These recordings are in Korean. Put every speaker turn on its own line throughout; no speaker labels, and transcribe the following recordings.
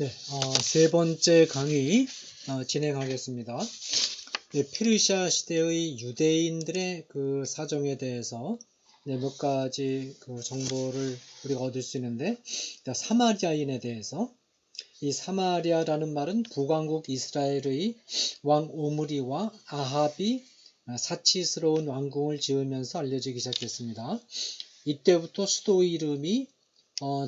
네, 세 번째 강의 진행하겠습니다. 네, 페르시아 시대의 유대인들의 그 사정에 대해서 몇 가지 그 정보를 우리가 얻을 수 있는데, 사마리아인에 대해서, 이 사마리아라는 말은 북왕국 이스라엘의 왕 오므리와 아합이 사치스러운 왕궁을 지으면서 알려지기 시작했습니다. 이때부터 수도 이름이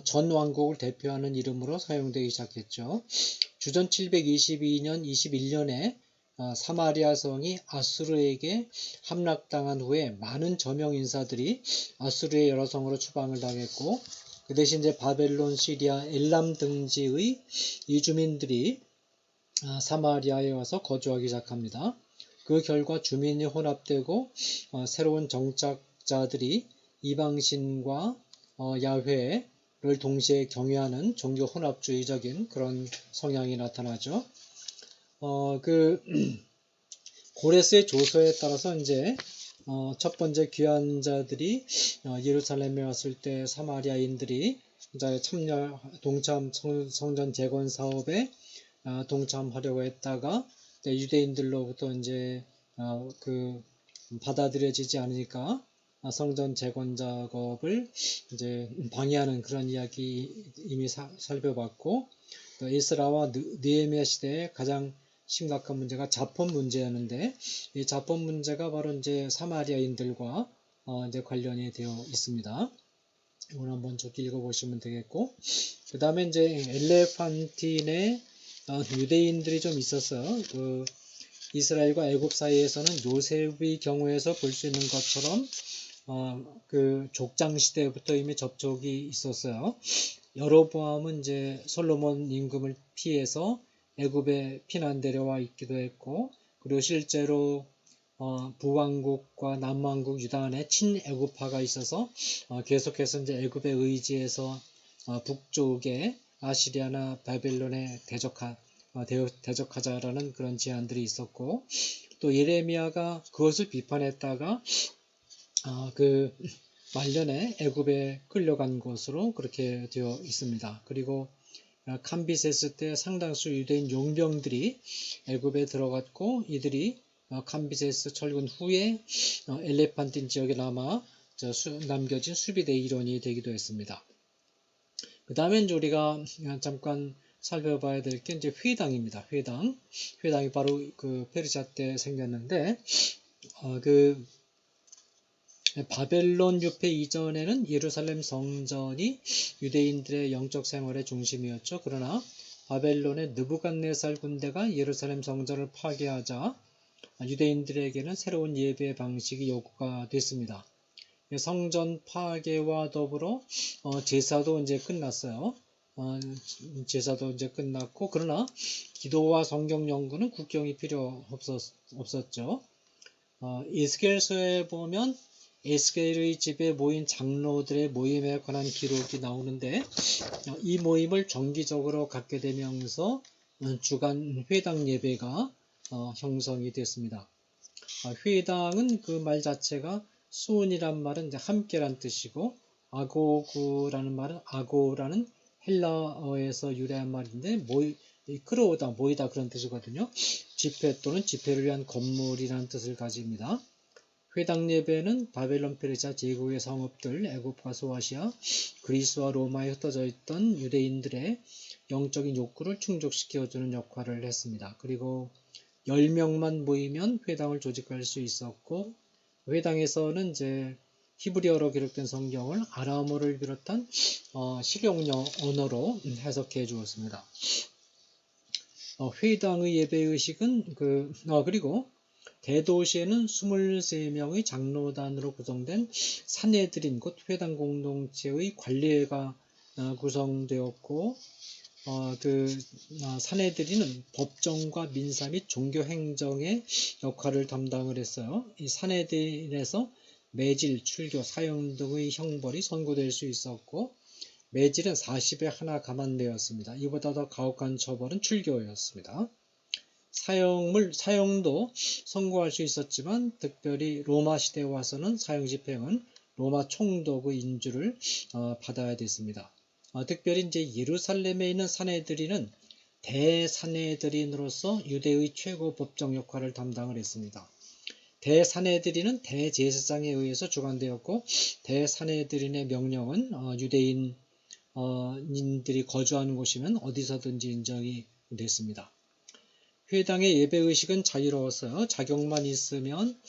전 왕국을 대표하는 이름으로 사용되기 시작했죠. 주전 722년 21년에 사마리아 성이 아수르에게 함락당한 후에 많은 저명 인사들이 아수르의 여러 성으로 추방을 당했고, 그 대신 이제 바벨론, 시리아, 엘람 등지의 이주민들이 사마리아에 와서 거주하기 시작합니다. 그 결과 주민이 혼합되고 새로운 정착자들이 이방신과 야훼를 동시에 경외하는 종교 혼합주의적인 그런 성향이 나타나죠. 고레스의 조서에 따라서 이제 첫 번째 귀환자들이 예루살렘에 왔을 때 사마리아인들이 이제 동참 성전 재건 사업에 동참하려고 했다가 유대인들로부터 이제 받아들여지지 않으니까 성전 재건 작업을 이제 방해하는 그런 이야기 이미 살펴봤고, 또 에스라와 느헤미야 시대에 가장 심각한 문제가 자폰 문제였는데, 이 자폰 문제가 바로 이제 사마리아인들과 이제 관련이 되어 있습니다. 이걸 한번 쭉 읽어보시면 되겠고, 그 다음에 이제 엘레판틴의 유대인들이 좀 있었어요. 이스라엘과 애굽 사이에서는 요셉의 경우에서 볼 수 있는 것처럼 족장 시대부터 이미 접촉이 있었어요. 여로보암은 이제 솔로몬 임금을 피해서 애굽에 피난 데려와 있기도 했고, 그리고 실제로 북왕국과 남왕국 유다 안에 친애굽파가 있어서 계속해서 이제 애굽에 의지해서 북쪽에 아시리아나 바벨론에 대적하자라는 그런 제안들이 있었고, 또 예레미야가 그것을 비판했다가 말년에 애굽에 끌려간 것으로 그렇게 되어 있습니다. 그리고 캄비세스 때 상당수 유대인 용병들이 애굽에 들어갔고, 이들이 캄비세스 철군 후에 엘레판틴 지역에 남겨진 수비대 일원이 되기도 했습니다. 그 다음에 우리가 잠깐 살펴봐야 될 게 이제 회당입니다. 회당이 바로 페르시아 때 생겼는데, 바벨론 유폐 이전에는 예루살렘 성전이 유대인들의 영적 생활의 중심이었죠. 그러나 바벨론의 느부갓네살 군대가 예루살렘 성전을 파괴하자 유대인들에게는 새로운 예배 방식이 요구가 됐습니다. 성전 파괴와 더불어 제사도 이제 끝났어요. 제사도 이제 끝났고, 그러나 기도와 성경 연구는 국경이 필요 없었죠. 에스겔서에 보면 에스겔의 집에 모인 장로들의 모임에 관한 기록이 나오는데, 이 모임을 정기적으로 갖게 되면서 주간 회당 예배가 형성이 됐습니다. 회당은 그 말 자체가 수은이란 말은 이제 함께란 뜻이고, 아고구라는 말은 아고라는 헬라어에서 유래한 말인데 끌어오다, 모이다 그런 뜻이거든요. 집회 또는 집회를 위한 건물이라는 뜻을 가집니다. 회당 예배는 바벨론 페르시아 제국의 성읍들, 애굽과 소아시아, 그리스와 로마에 흩어져 있던 유대인들의 영적인 욕구를 충족시켜주는 역할을 했습니다. 그리고 10명만 모이면 회당을 조직할 수 있었고, 회당에서는 이제 히브리어로 기록된 성경을 아람어를 비롯한 실용어 언어로 해석해 주었습니다. 회당의 예배의식은 그리고 대도시에는 23명의 장로단으로 구성된 사내들인 곧 회당 공동체의 관리회가 구성되었고, 사내들인은 법정과 민사 및 종교 행정의 역할을 담당을 했어요. 이 사내들에서 매질, 출교, 사형 등의 형벌이 선고될 수 있었고, 매질은 40에 하나 감안되었습니다. 이보다 더 가혹한 처벌은 출교였습니다. 사형도 선고할 수 있었지만, 특별히 로마 시대에 와서는 사형 집행은 로마 총독의 인주를 받아야 됐습니다. 특별히 이제 예루살렘에 있는 사내들이는 대사내들인으로서 유대의 최고 법정 역할을 담당을 했습니다. 대사내들인은 대제사장에 의해서 주관되었고 대사내들인의 명령은 유대인들이 거주하는 곳이면 어디서든지 인정이 됐습니다. 회당의 예배의식은 자유로웠어요. 자격만 있으면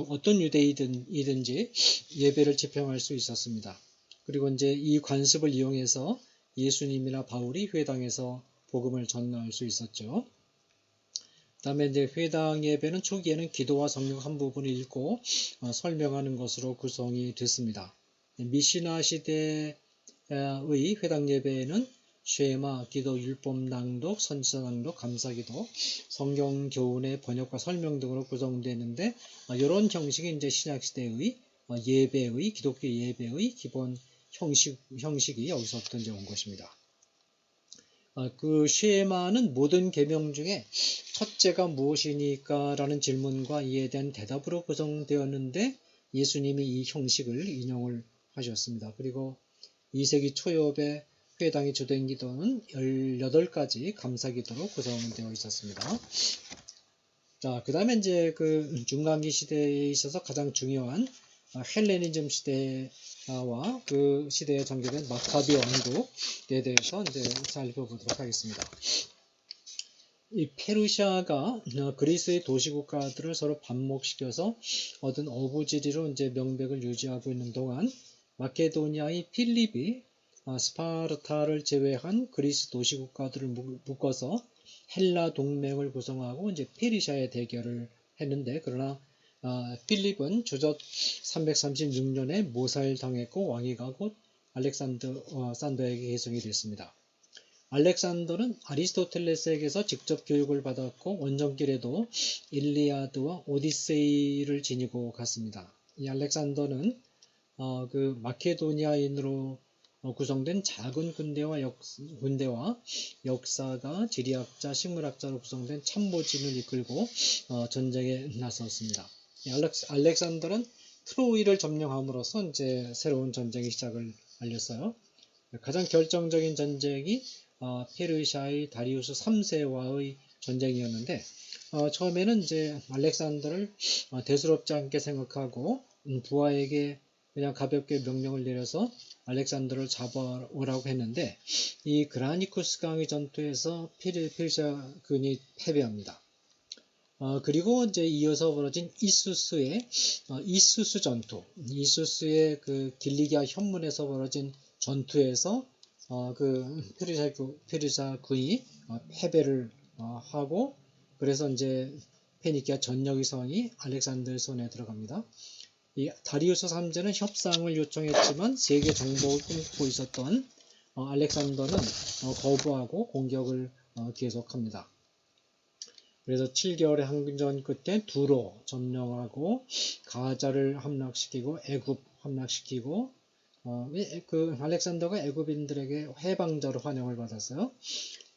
어떤 유대인이든지 예배를 집행할 수 있었습니다. 그리고 이제 이 관습을 이용해서 예수님이나 바울이 회당에서 복음을 전할 수 있었죠. 그다음에 이제 회당 예배는 초기에는 기도와 성경 한 부분을 읽고 설명하는 것으로 구성이 됐습니다. 미시나 시대의 회당 예배는 쉐마, 기도, 율법 낭독, 선지자 낭독, 감사기도, 성경 교훈의 번역과 설명 등으로 구성되는데 이런 형식이 이제 신약 시대의 예배의 기독교 예배의 기본 형식이 여기서부터 이제 온 것입니다. 그 쉐마는 모든 계명 중에 첫째가 무엇이니까 라는 질문과 이에 대한 대답으로 구성되었는데 예수님이 이 형식을 인용을 하셨습니다. 그리고 2세기 초엽에 회당의 주된 기도는 18가지 감사기도로 구성되어 있었습니다. 자, 그 다음에 이제 그 중간기 시대에 있어서 가장 중요한 헬레니즘 시대와 그 시대에 전개된 마카비 왕국에 대해서 이제 살펴보도록 하겠습니다. 이 페르시아가 그리스의 도시국가들을 서로 반목시켜서 얻은 어부지리로 이제 명백을 유지하고 있는 동안 마케도니아의 필립이 스파르타를 제외한 그리스 도시국가들을 묶어서 헬라 동맹을 구성하고 이제 페르시아의 대결을 했는데 그러나 필립은 주저 336년에 모살당했고 왕위가 곧 알렉산더에게 계승이 됐습니다. 알렉산더는 아리스토텔레스에게서 직접 교육을 받았고 원정길에도 일리아드와 오디세이를 지니고 갔습니다. 이 알렉산더는 그 마케도니아인으로 구성된 작은 군대와 역사가 지리학자, 식물학자로 구성된 참모진을 이끌고 전쟁에 나섰습니다. 알렉산더는 트로이를 점령함으로써 이제 새로운 전쟁의 시작을 알렸어요. 가장 결정적인 전쟁이 페르시아의 다리우스 3세와의 전쟁이었는데 처음에는 이제 알렉산더를 대수롭지 않게 생각하고 부하에게 그냥 가볍게 명령을 내려서 알렉산더를 잡아오라고 했는데 이 그라니쿠스 강의 전투에서 페르시아군이 패배합니다. 그리고 이제 이어서 벌어진 이수스 전투, 이수스의 그 길리기아 현문에서 벌어진 전투에서 그 페르시아군이 패배를 하고 그래서 이제 페니키아 전역의 성이 알렉산더의 손에 들어갑니다. 이 다리우스 3세는 협상을 요청했지만 세계 정복을 꿈꾸고 있었던 알렉산더는 거부하고 공격을 계속합니다. 그래서 7개월의 항전 끝에 두로 점령하고 가자를 함락시키고 애굽 함락시키고 그 알렉산더가 애굽인들에게 해방자로 환영을 받았어요.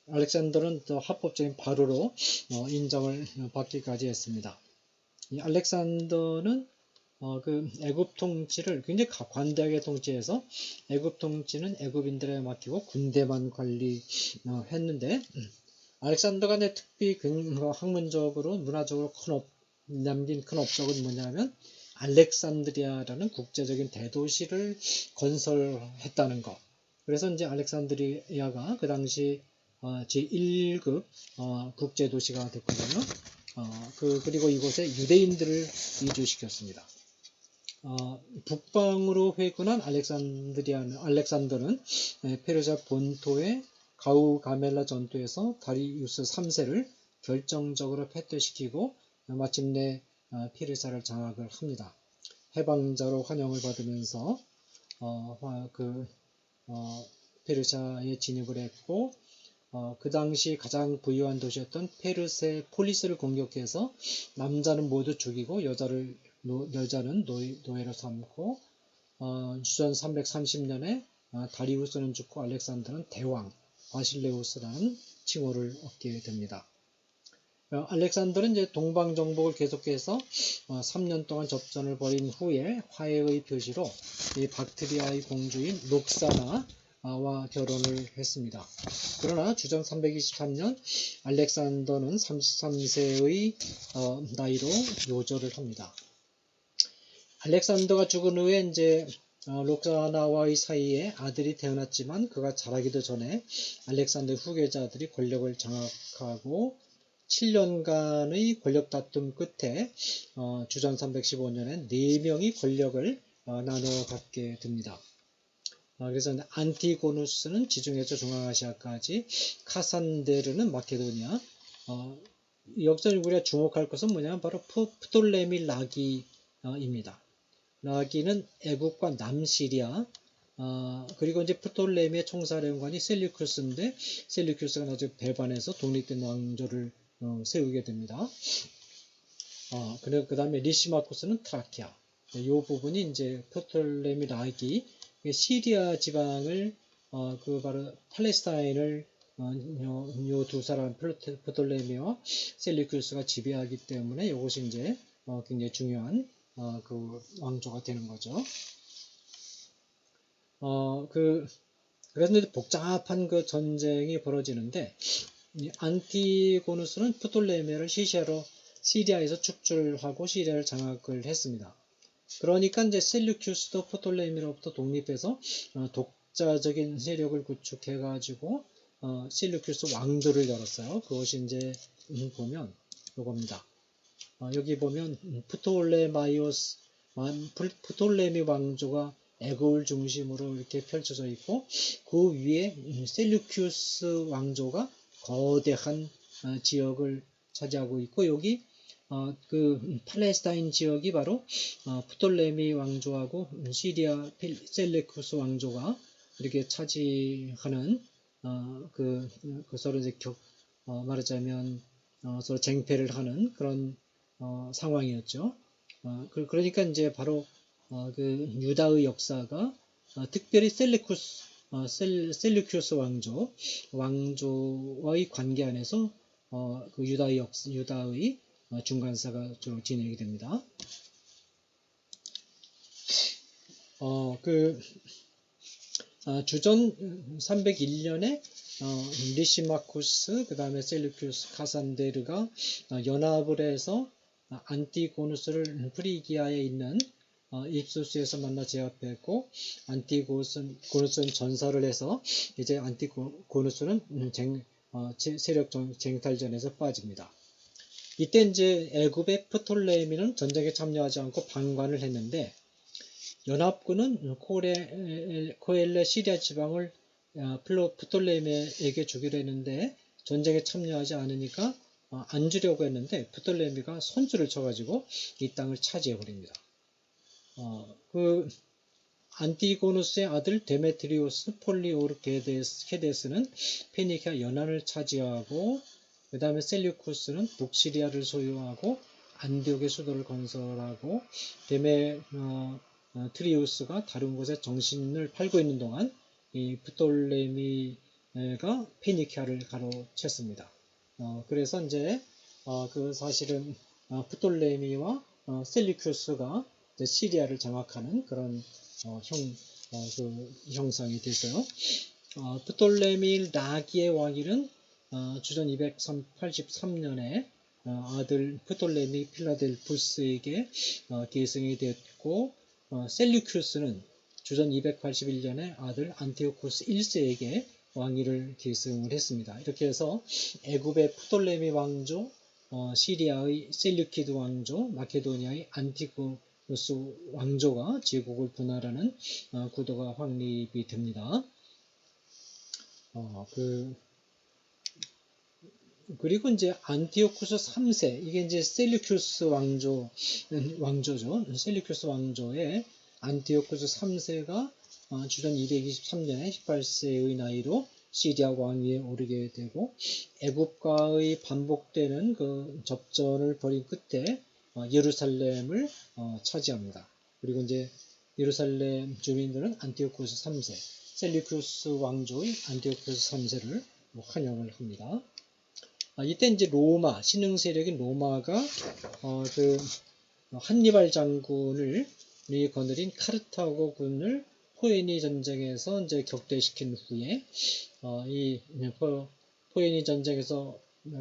알렉산더는 또 합법적인 바로로 인정을 받기까지 했습니다. 이 알렉산더는 그 애굽 통치를 굉장히 관대하게 통치해서 애굽 통치는 애굽인들에게 맡기고 군대만 관리했는데 알렉산더가 특히 학문적으로 문화적으로 남긴 큰 업적은 뭐냐면 알렉산드리아라는 국제적인 대도시를 건설했다는 것. 그래서 이제 알렉산드리아가 그 당시 제1급 국제도시가 됐거든요. 그리고 이곳에 유대인들을 이주시켰습니다. 북방으로 회군한 알렉산더는 페르시아 본토의 가우가멜라 전투에서 다리우스 3세를 결정적으로 패퇴시키고 마침내 페르시아를 장악을 합니다. 해방자로 환영을 받으면서 페르시아에 진입을 했고 그 당시 가장 부유한 도시였던 페르세폴리스를 공격해서 남자는 모두 죽이고 여자는 노예로 삼고 주전 330년에 다리우스는 죽고 알렉산더는 대왕 바실레우스라는 칭호를 얻게 됩니다. 알렉산더는 이제 동방 정복을 계속해서 3년 동안 접전을 벌인 후에 화해의 표시로 이 박트리아의 공주인 록사나 와 결혼을 했습니다. 그러나 주전 323년 알렉산더는 33세의 나이로 요절을 합니다. 알렉산더가 죽은 후에 이제 록사나와의 사이에 아들이 태어났지만 그가 자라기도 전에 알렉산더의 후계자들이 권력을 장악하고 7년간의 권력 다툼 끝에 주전 315년에 4명이 권력을 나눠 갖게 됩니다. 그래서 안티고누스는 지중해에서 중앙아시아까지, 카산데르는 마케도니아. 여기서 우리가 주목할 것은 뭐냐면 바로 프톨레미 라기입니다. 라기는 애국과 남시리아, 그리고 이제 프톨레미의 총사령관이 셀류큐스인데 셀류큐스가 나중에 배반해서 독립된 왕조를 세우게 됩니다. 그리고 그 다음에 리시마코스는 트라키아. 이 부분이 이제 프톨레미 라기, 시리아 지방을 그 바로 팔레스타인을 요 두 사람 프톨레미와 셀류큐스가 지배하기 때문에 이것이 이제 굉장히 중요한 그 왕조가 되는 거죠. 그래서 복잡한 그 전쟁이 벌어지는데 안티고누스는 프톨레미를 시리아에서 축출하고 시리아를 장악을 했습니다. 그러니까 이제 셀류큐스도 프톨레미로부터 독립해서 독자적인 세력을 구축해가지고 셀류큐스 왕조를 열었어요. 그것이 이제 보면 이겁니다. 여기 보면 프톨레미 왕조가 애굽을 중심으로 이렇게 펼쳐져 있고 그 위에 셀류큐스 왕조가 거대한 지역을 차지하고 있고 여기 그 팔레스타인 지역이 바로 프톨레미 왕조하고 시리아 셀레쿠스 왕조가 이렇게 차지하는 그 서로 이제 말하자면 서로 쟁패를 하는 그런 상황이었죠. 그러니까 이제 바로 그 유다의 역사가 특별히 셀루큐스 왕조와의 관계 안에서 그 유다의 중간사가 주로 진행이 됩니다. 주전 301년에 리시마쿠스, 그 다음에 셀루큐스, 카산데르가 연합을 해서 안티고누스를 프리기아에 있는 입수스에서 만나 제압했고 안티고누스는 전사를 해서 이제 안티고누스는 세력 쟁탈전에서 빠집니다. 이때 이제 애굽의 프톨레미는 전쟁에 참여하지 않고 방관을 했는데 연합군은 코엘레 시리아 지방을 프톨레미에게 주기로 했는데 전쟁에 참여하지 않으니까 안 주려고 했는데 프톨레미가 선수를 쳐가지고 이 땅을 차지해 버립니다. 그 안티고누스의 아들 데메트리오스 폴리오르케데스는 페니키아 연안을 차지하고 그 다음에 셀류쿠스는 북시리아를 소유하고 안디옥의 수도를 건설하고 데메트리우스가 다른 곳에 정신을 팔고 있는 동안 이 프톨레미가 페니키아를 가로챘습니다. 그래서 이제 그 사실은 프톨레미와 셀류쿠스가 시리아를 장악하는 그런 형상이 됐어요. 프톨레미 라기의 왕위는 주전 283년에 아들 프톨레미 필라델푸스에게 계승이 됐고 셀류큐스는 주전 281년에 아들 안티오쿠스 1세에게 왕위를 계승을 했습니다. 이렇게 해서 애굽의 프톨레미 왕조, 시리아의 셀류키드 왕조, 마케도니아의 안티고누스 왕조가 제국을 분할하는 구도가 확립이 됩니다. 그리고 이제 안티오쿠스 3세, 이게 이제 셀류큐스 왕조죠. 셀류큐스 왕조의 안티오쿠스 3세가 주전 223년에 18세의 나이로 시리아 왕위에 오르게 되고 애굽과의 반복되는 그 접전을 벌인 끝에 예루살렘을 차지합니다. 그리고 이제 예루살렘 주민들은 안티오쿠스 3세, 셀류큐스 왕조의 안티오쿠스 3세를 환영을 합니다. 이때 이제 로마, 신흥 세력인 로마가 그 한니발 장군을 거느린 카르타고 군을 포에니 전쟁에서 이제 격퇴시킨 후에 이 포에니 전쟁에서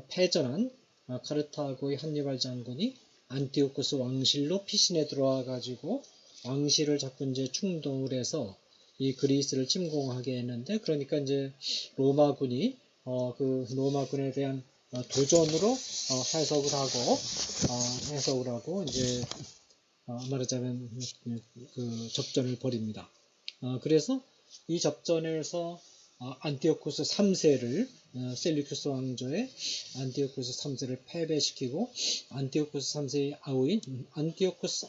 패전한 카르타고의 한니발 장군이 안티오쿠스 왕실로 피신해 들어와 가지고 왕실을 자꾸 이제 충동을 해서 이 그리스를 침공하게 했는데, 그러니까 이제 로마군이 그 로마군에 대한 도전으로 해석을 하고 이제 말하자면 그 접전을 벌입니다. 그래서 이 접전에서 안티오쿠스 3세를 셀류쿠스 왕조의 안티오쿠스 3세를 패배시키고 안티오쿠스 3세의 아우인 안티오쿠스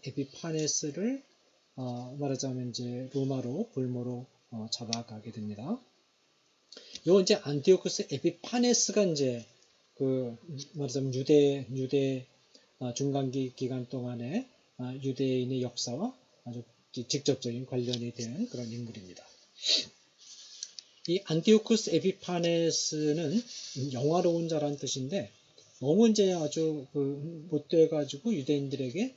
에피파네스를 말하자면 이제 로마로 볼모로 잡아가게 됩니다. 요 이제 안티오쿠스 에피파네스가 이제 그 말하자면 유대 중간기 기간 동안에 유대인의 역사와 아주 직접적인 관련이 되는 그런 인물입니다. 이 안티오쿠스 에피파네스는 영화로운 자란 뜻인데, 너무 이제 아주 못돼 가지고 유대인들에게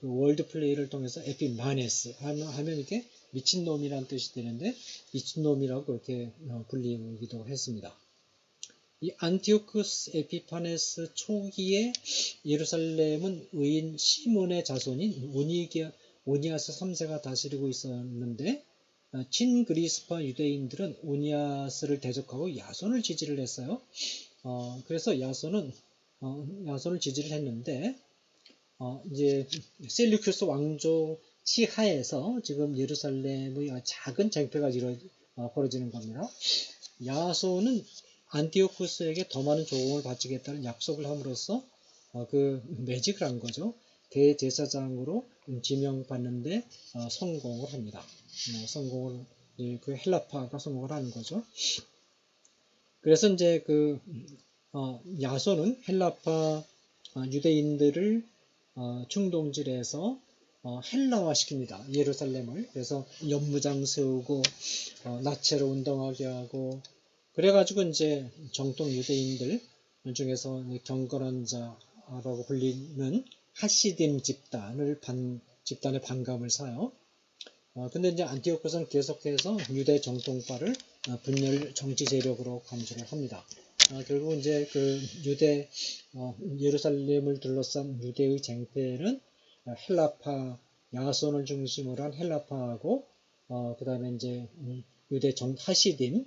그 월드 플레이를 통해서 에피마네스 하면 이게 미친놈이란 뜻이 되는데, 미친놈이라고 이렇게 불리기도 했습니다. 이 안티오쿠스 에피파네스 초기에 예루살렘은 의인 시몬의 자손인 오니아스 3세가 다스리고 있었는데, 친그리스파 유대인들은 오니아스를 대적하고 야손을 지지를 했어요. 그래서 야손을 지지를 했는데, 이제 셀류큐스 왕조 치하에서 지금 예루살렘의 작은 쟁패가 벌어지는 겁니다. 야손은 안티오쿠스에게 더 많은 조공을 바치겠다는 약속을 함으로써 그 매직을 한 거죠. 대제사장으로 지명받는데 성공을 합니다. 그 헬라파가 성공을 하는 거죠. 그래서 이제 야손은 헬라파 유대인들을 충동질해서 헬라화 시킵니다. 예루살렘을. 그래서 연무장 세우고 나체로 운동하게 하고, 그래가지고 이제 정통 유대인들 중에서 경건한 자라고 불리는 하시딤 집단의 반감을 사요. 근데 이제 안티오쿠스는 계속해서 유대 정통파를 분열 정치 세력으로 감시를 합니다. 결국 이제 예루살렘을 둘러싼 유대의 쟁패는 헬라파, 야손을 중심으로 한 헬라파하고, 그 다음에 이제 유대 하시딤을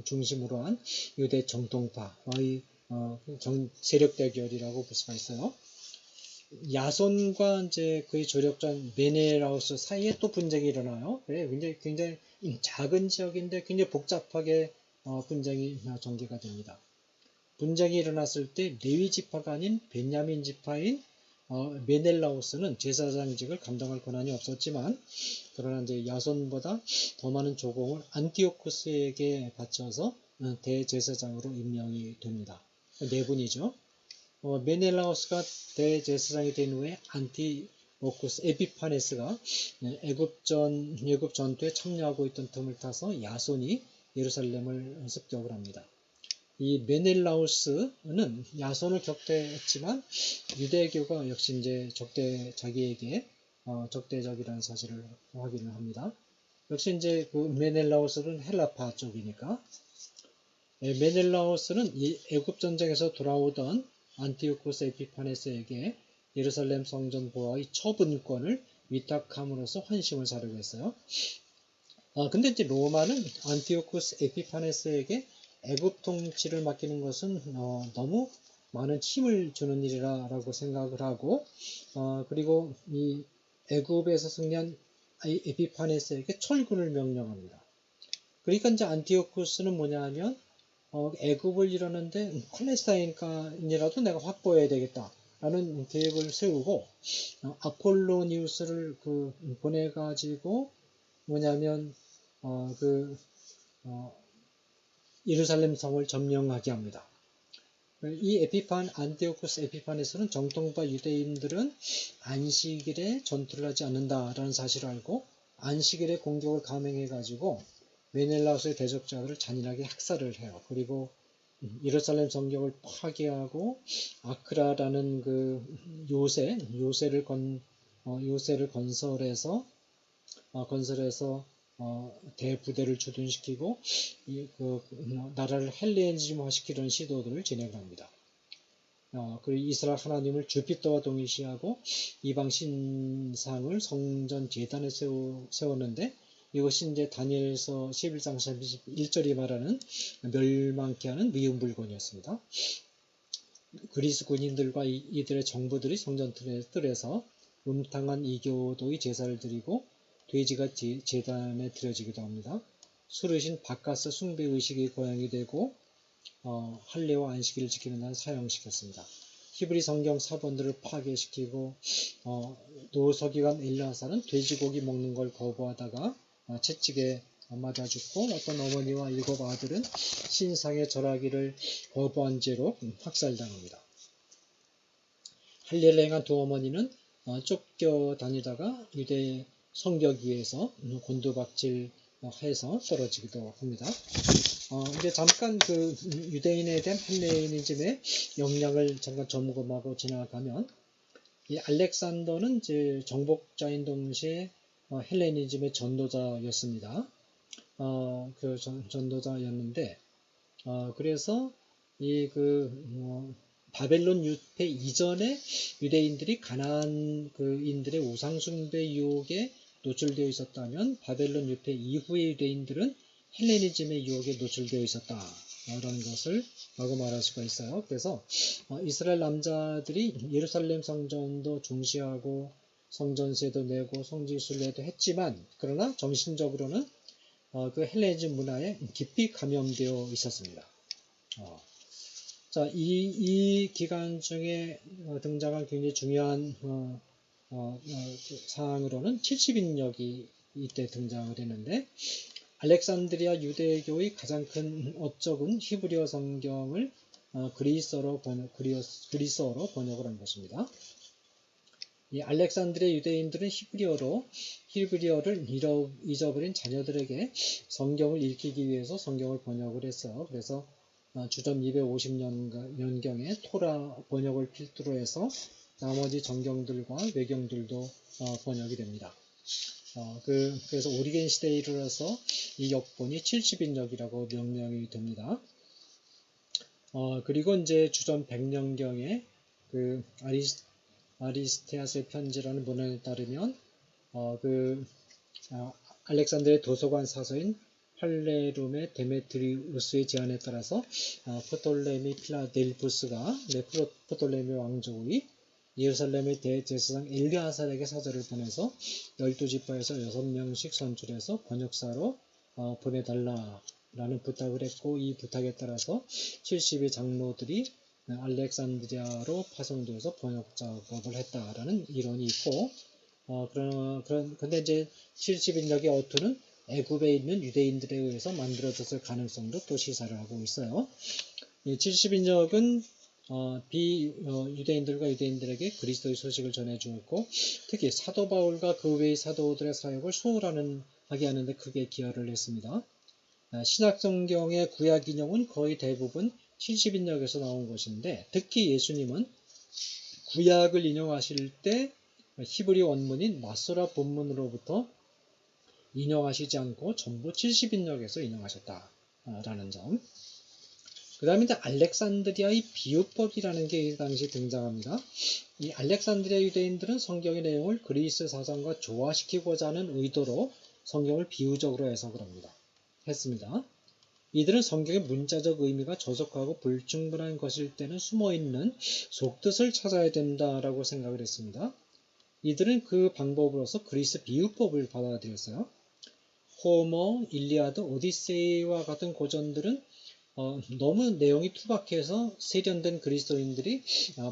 중심으로 한 유대 정통파의 세력 대결이라고 볼 수가 있어요. 야손과 이제 그의 조력자인 메네라우스 사이에 또 분쟁이 일어나요. 굉장히 작은 지역인데 굉장히 복잡하게 분쟁이 전개가 됩니다. 분쟁이 일어났을 때 레위 지파가 아닌 베냐민 지파인 메넬라우스는 제사장직을 감당할 권한이 없었지만, 그러나 이제 야손보다 더 많은 조공을 안티오쿠스에게 바쳐서 대제사장으로 임명이 됩니다. 네 분이죠. 메넬라우스가 대제사장이 된 후에 안티오쿠스 에피파네스가 애굽 전투에 참여하고 있던 틈을 타서 야손이 예루살렘을 습격을 합니다. 이 메넬라우스는 야손을 격퇴했지만 유대교가 역시 이제 자기에게 적대적이라는 사실을 확인을 합니다. 역시 이제 그 메넬라우스는 헬라파 쪽이니까. 메넬라우스는 이 애굽 전쟁에서 돌아오던 안티오쿠스 에피파네스에게 예루살렘 성전 보호의 처분권을 위탁함으로써 환심을 사려고 했어요. 근데 이제 로마는 안티오쿠스 에피파네스에게 애굽 통치를 맡기는 것은 너무 많은 힘을 주는 일이라고 생각을 하고, 그리고 이 애굽에서 승리한 에피파네스에게 철군을 명령합니다. 그러니까 이제 안티오쿠스는 뭐냐 하면 애굽을 이루는데 팔레스타인이라도 내가 확보해야 되겠다라는 계획을 세우고, 아폴로니우스를 보내가지고 뭐냐면 예루살렘 성을 점령하게 합니다. 이 안티오쿠스 에피파네스는 정통파 유대인들은 안식일에 전투를 하지 않는다라는 사실을 알고 안식일에 공격을 감행해가지고 메넬라우스의 대적자들을 잔인하게 학살을 해요. 그리고 예루살렘 성경을 파괴하고 아크라라는 그 요새를 건설해서 대부대를 주둔시키고 나라를 헬레니즘화 시키려는 시도들을 진행합니다. 그리고 이스라엘 하나님을 주피터와 동일시하고 이방 신상을 성전 제단에 세웠는데 이것이 이제 다니엘서 11장 31절이 말하는 멸망케 하는 미움불곤이었습니다. 그리스 군인들과 이들의 정부들이 성전 뜰에서 음탕한 이교도의 제사를 드리고 돼지가 제단에 드려지기도 합니다. 술으신 바카스 숭배의식이 고양이 되고 할례와 안식일을 지키는 날 사형시켰습니다. 히브리 성경 사본들을 파괴시키고 노서기관 엘르하사는 돼지고기 먹는 걸 거부하다가 채찍에 맞아 죽고 어떤 어머니와 7 아들은 신상에 절하기를 거부한 죄로 학살당합니다. 할례를 행한 2 어머니는 쫓겨다니다가 유대 성벽위에서 곤두박질해서 떨어지기도 합니다. 이제 잠깐 그 유대인에 대한 헬레니즘의 영향을 잠깐 점검하고 지나가면 이 알렉산더는 이제 정복자인 동시에 헬레니즘의 전도자였습니다. 전도자였는데 그래서 바벨론 유폐 이전에 유대인들이 가나안인들의 우상숭배 유혹에 노출되어 있었다면 바벨론 유폐 이후의 유대인들은 헬레니즘의 유혹에 노출되어 있었다라는 것을 라고 말할 수가 있어요. 그래서 이스라엘 남자들이 예루살렘 성전도 중시하고 성전세도 내고 성지순례도 했지만 그러나 정신적으로는 그 헬레니즘 문화에 깊이 감염되어 있었습니다. 자, 이 기간 중에 등장한 굉장히 중요한 사항으로는 70인역이 이때 등장을 했는데 알렉산드리아 유대교의 가장 큰 업적은 히브리어 성경을 그리스어로 번역을 한 것입니다. 이 알렉산드리아 유대인들은 히브리어를 잊어버린 자녀들에게 성경을 읽히기 위해서 성경을 번역을 했어요. 그래서 주전 250년경에 토라 번역을 필두로 해서 나머지 정경들과 외경들도 번역이 됩니다. 그래서 오리겐 시대에 이르러서 이 역본이 70인역이라고 명명이 됩니다. 그리고 이제 주전 100년경에 그 아리스테아스의 편지라는 문헌에 따르면 알렉산드리아 도서관 사서인 팔레룸의 데메트리우스의 제안에 따라서 프톨레미 필라델푸스가 프톨레미 왕족의 예루살렘의 대제사장 엘리아살에게 사절을 보내서 12지파에서 6명씩 선출해서 번역사로 보내달라라는 부탁을 했고 이 부탁에 따라서 70의 장로들이 알렉산드리아로 파송되어서 번역 작업을 했다라는 이론이 있고 그런데 이제 70인역의 어투는 애굽에 있는 유대인들에 의해서 만들어졌을 가능성도 또 시사를 하고 있어요. 이 70인역은 비유대인들과 유대인들에게 그리스도의 소식을 전해주었고 특히 사도 바울과 그 외의 사도들의 사역을 수월하게 하는데 크게 기여를 했습니다. 신약성경의 구약 인용은 거의 대부분 70인역에서 나온 것인데 특히 예수님은 구약을 인용하실 때 히브리 원문인 마소라 본문으로부터 인용하시지 않고 전부 70인역에서 인용하셨다라는 점. 그 다음에 이제 알렉산드리아의 비유법이라는 게 이 당시 등장합니다. 이 알렉산드리아 유대인들은 성경의 내용을 그리스 사상과 조화시키고자 하는 의도로 성경을 비유적으로 해석을 했습니다. 이들은 성경의 문자적 의미가 저속하고 불충분한 것일 때는 숨어있는 속뜻을 찾아야 된다라고 생각을 했습니다. 이들은 그 방법으로서 그리스 비유법을 받아들였어요. 호머, 일리아드, 오디세이와 같은 고전들은 너무 내용이 투박해서 세련된 그리스도인들이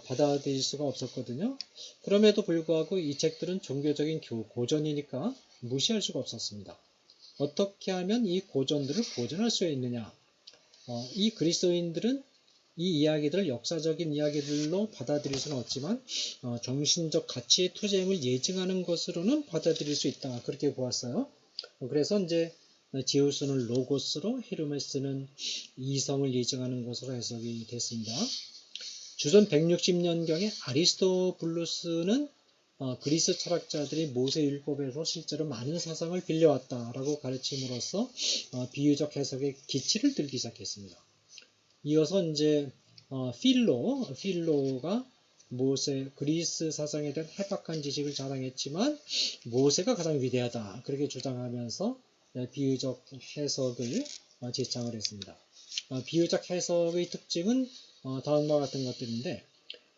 받아들일 수가 없었거든요. 그럼에도 불구하고 이 책들은 종교적인 고전이니까 무시할 수가 없었습니다. 어떻게 하면 이 고전들을 보존할 수 있느냐? 이 그리스도인들은 이 이야기들을 역사적인 이야기들로 받아들일 수는 없지만 정신적 가치의 투쟁을 예증하는 것으로는 받아들일 수 있다. 그렇게 보았어요. 그래서 이제 제우스는 로고스로 헤르메스는 이성을 예증하는 것으로 해석이 됐습니다. 주전 160년경에 아리스토블루스는 그리스 철학자들이 모세율법에서 실제로 많은 사상을 빌려왔다라고 가르침으로써 비유적 해석의 기치를 들기 시작했습니다. 이어서 이제 필로가 그리스 사상에 대한 해박한 지식을 자랑했지만 모세가 가장 위대하다 그렇게 주장하면서 비유적 해석을 제창을 했습니다. 비유적 해석의 특징은 다음과 같은 것들인데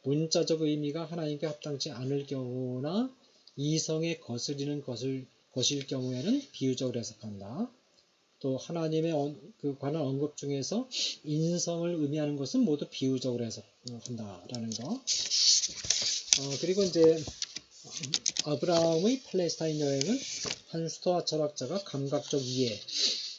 문자적 의미가 하나님께 합당치 않을 경우나 이성에 거스리는 것일 경우에는 비유적으로 해석한다. 또 하나님의 관한 언급 중에서 인성을 의미하는 것은 모두 비유적으로 해석한다라는 거. 그리고 이제 아브라함의 팔레스타인 여행은 한 수도와 철학자가 감각적 이해,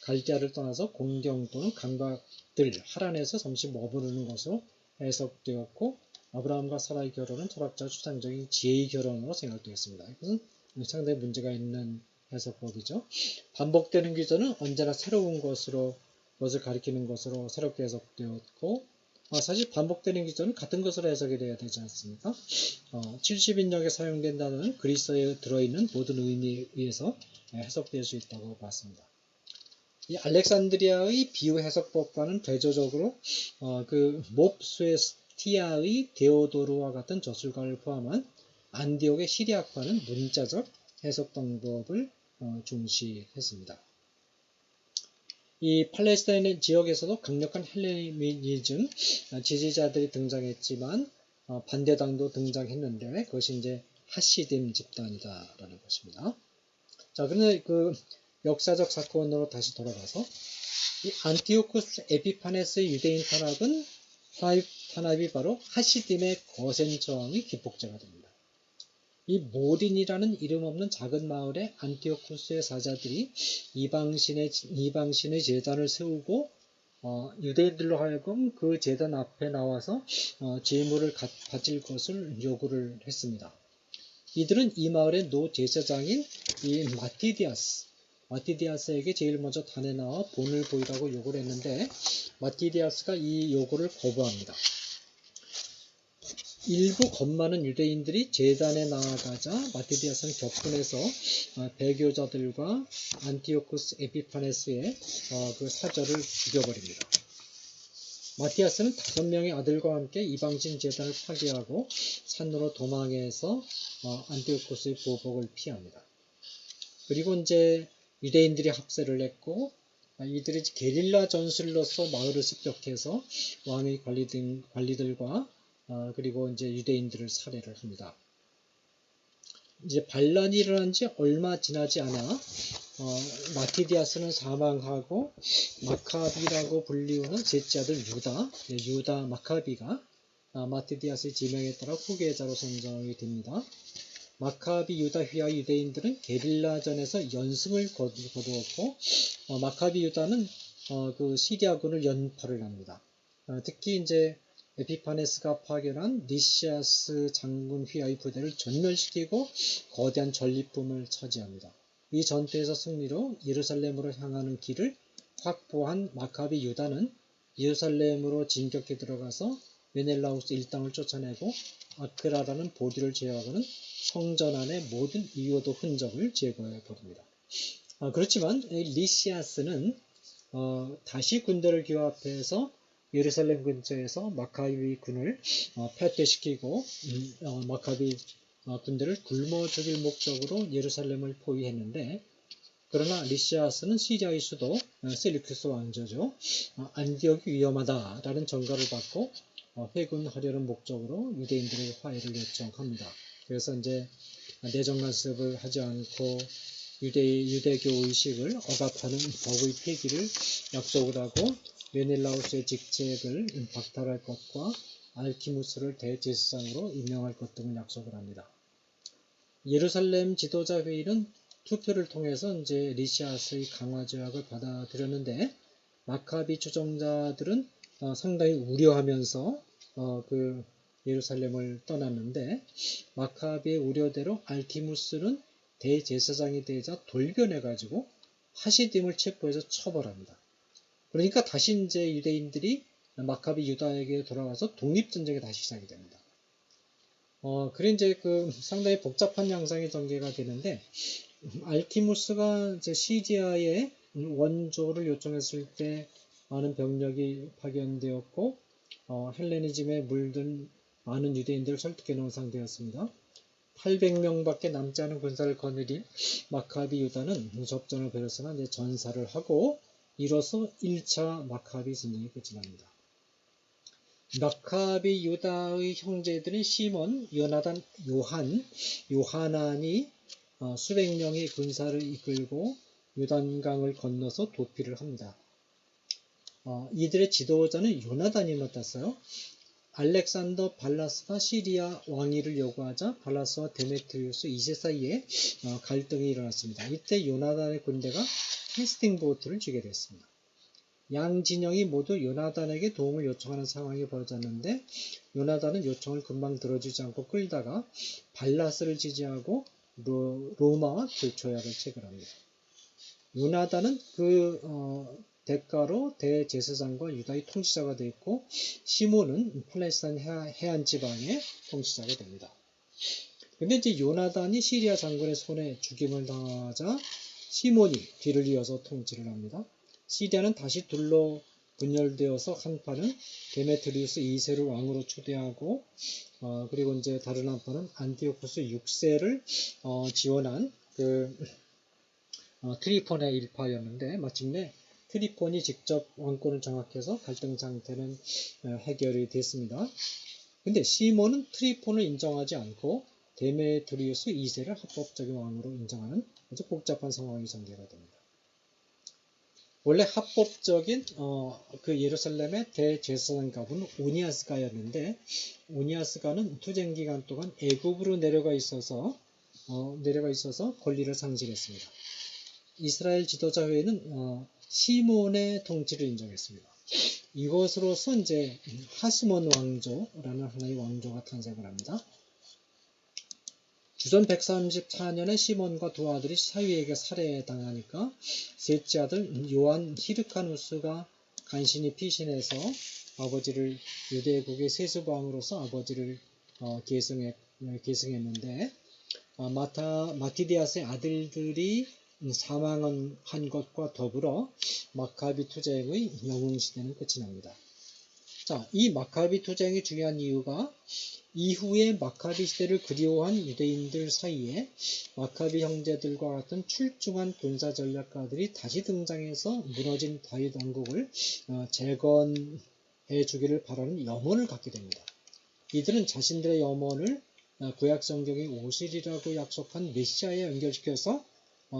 갈대아를 떠나서 공경 또는 감각들, 하란에서 잠시 머무르는 것으로 해석되었고 아브라함과 사라의 결혼은 철학자 추상적인 지혜의 결혼으로 생각되었습니다. 이것은 상당히 문제가 있는 해석법이죠. 반복되는 규절은 언제나 새로운 것을 가리키는 것으로 새롭게 해석되었고 사실 반복되는 규절은 같은 것으로 해석이 되어야 되지 않습니까? 70인역에 사용된 단어는 그리스어에 들어있는 모든 의미에 의해서 해석될 수 있다고 봤습니다. 이 알렉산드리아의 비유 해석법과는 대조적으로 몹스웨스티아의 데오도르와 같은 저술가를 포함한 안디옥의 시리아과는 문자적 해석 방법을 중시했습니다. 이 팔레스타인 지역에서도 강력한 헬레니즘 지지자들이 등장했지만 반대당도 등장했는데 그것이 이제 하시딤 집단이다라는 것입니다. 자, 그런데 역사적 사건으로 다시 돌아가서 이 안티오쿠스 에피파네스의 유대인 탄압이 바로 하시딤의 거센 저항의 기폭제가 됩니다. 이 모딘이라는 이름 없는 작은 마을에 안티오쿠스의 사자들이 이방신의 제단을 세우고 유대인들로 하여금 그 제단 앞에 나와서 제물을 바칠 것을 요구를 했습니다. 이들은 이 마을의 노 제사장인 이 마티디아스에게 제일 먼저 단에 나와 본을 보이라고 요구를 했는데 마티디아스가 이 요구를 거부합니다. 일부 겁 많은 유대인들이 제단에 나아가자 마티디아스는 격분해서 배교자들과 안티오쿠스 에피파네스의 그 사절을 죽여버립니다. 마티아스는 5명의 아들과 함께 이방신 제단을 파괴하고 산으로 도망해서 안티오쿠스의 보복을 피합니다. 그리고 이제 유대인들이 합세를 했고 이들이 게릴라 전술로서 마을을 습격해서 왕의 관리들과 그리고 이제 유대인들을 살해를 합니다. 이제 반란이 일어난 지 얼마 지나지 않아 마티디아스는 사망하고 마카비라고 불리우는 셋째 아들 유다 마카비가 마티디아스의 지명에 따라 후계자로 선정이 됩니다. 마카비 유다 휘하 유대인들은 게릴라전에서 연승을 거두었고 마카비 유다는 그 시리아군을 연파를 합니다. 특히 이제 에피파네스가 파견한 니시아스 장군 휘하의 부대를 전멸시키고 거대한 전리품을 차지합니다. 이 전투에서 승리로 예루살렘으로 향하는 길을 확보한 마카비 유다는 예루살렘으로 진격해 들어가서 메넬라우스 일당을 쫓아내고 아크라라는 보디를 제어하고는 성전 안의 모든 이유도 흔적을 제거해 버립니다. 그렇지만 리시아스는 다시 군대를 규합해서 예루살렘 근처에서 마카비 군을 패퇴시키고 마카비 군대를 굶어 죽일 목적으로 예루살렘을 포위했는데 그러나 리시아스는 시리아의 수도 셀루쿠스 왕조죠. 안디옥이 위험하다라는 전가를 받고 회군하려는 목적으로 유대인들의 화해를 요청합니다. 그래서 이제 내정 간섭을 하지 않고 유대교 의식을 억압하는 법의 폐기를 약속을 하고 메넬라우스의 직책을 박탈할 것과 알키무스를 대제사장으로 임명할 것 등을 약속을 합니다. 예루살렘 지도자 회의는 투표를 통해서 이제 리시아스의 강화 조약을 받아들였는데 마카비 추종자들은 상당히 우려하면서 그 예루살렘을 떠났는데 마카비의 우려대로 알키무스는 대제사장이 되자 돌변해가지고 하시딤을 체포해서 처벌합니다. 그러니까 다시 이제 유대인들이 마카비 유다에게 돌아와서 독립전쟁이 다시 시작이 됩니다. 그래 이제 그 상당히 복잡한 양상이 전개가 되는데, 알키무스가 이제 시리아에 원조를 요청했을 때 많은 병력이 파견되었고, 헬레니즘에 물든 많은 유대인들을 설득해 놓은 상태였습니다. 800명밖에 남지 않은 군사를 거느린 마카비 유다는 접전을 벌였으나 이제 전사를 하고, 이로써 1차 마카비 전쟁이 끝이 납니다. 마카비 유다의 형제들인 시몬, 요나단, 요하난이 수백 명의 군사를 이끌고 요단강을 건너서 도피를 합니다. 이들의 지도자는 요나단이 맡았어요. 알렉산더 발라스가 시리아 왕위를 요구하자 발라스와 데메트리우스 2세 사이에 갈등이 일어났습니다. 이때 요나단의 군대가 헤스팅보트를 쥐게 됐습니다. 양 진영이 모두 요나단에게 도움을 요청하는 상황이 벌어졌는데, 요나단은 요청을 금방 들어주지 않고 끌다가 발라스를 지지하고 로마와 교초약을 체결합니다. 요나단은 그 대가로 대제사장과 유다의 통치자가 되었고, 시몬은 팔레스타인 해안 지방의 통치자가 됩니다. 근데 이제 요나단이 시리아 장군의 손에 죽임을 당하자 시몬이 뒤를 이어서 통치를 합니다. 시리아는 다시 둘로 분열되어서 한파는 데메트리우스 2세를 왕으로 초대하고, 그리고 이제 다른 한파는 안티오쿠스 6세를 지원한 트리폰의 일파였는데, 마침내 트리폰이 직접 왕권을 장악해서 갈등 상태는 해결이 됐습니다. 근데 시몬은 트리폰을 인정하지 않고 데메트리우스 2세를 합법적인 왕으로 인정하는 아주 복잡한 상황이 전개가 됩니다. 원래 합법적인 그 예루살렘의 대제사장 가부는 오니아스가였는데, 오니아스가는 투쟁 기간 동안 애굽으로 내려가 있어서 권리를 상실했습니다. 이스라엘 지도자 회의는 시몬의 통치를 인정했습니다. 이것으로서 이제 하스몬 왕조라는 하나의 왕조가 탄생을 합니다. 주전 134년에 시몬과 두 아들이 사위에게 살해당하니까 셋째 아들 요한 히르카누스가 간신히 피신해서 아버지를 유대국의 세수방으로서 아버지를 계승했는데, 마티디아스의 아들들이 사망한 것과 더불어 마카비 투쟁의 영웅시대는 끝이 납니다. 자, 이 마카비 투쟁이 중요한 이유가 이후에 마카비 시대를 그리워한 유대인들 사이에 마카비 형제들과 같은 출중한 군사 전략가들이 다시 등장해서 무너진 다윗 왕국을 재건해 주기를 바라는 염원을 갖게 됩니다. 이들은 자신들의 염원을 구약 성경의 오실이라고 약속한 메시아에 연결시켜서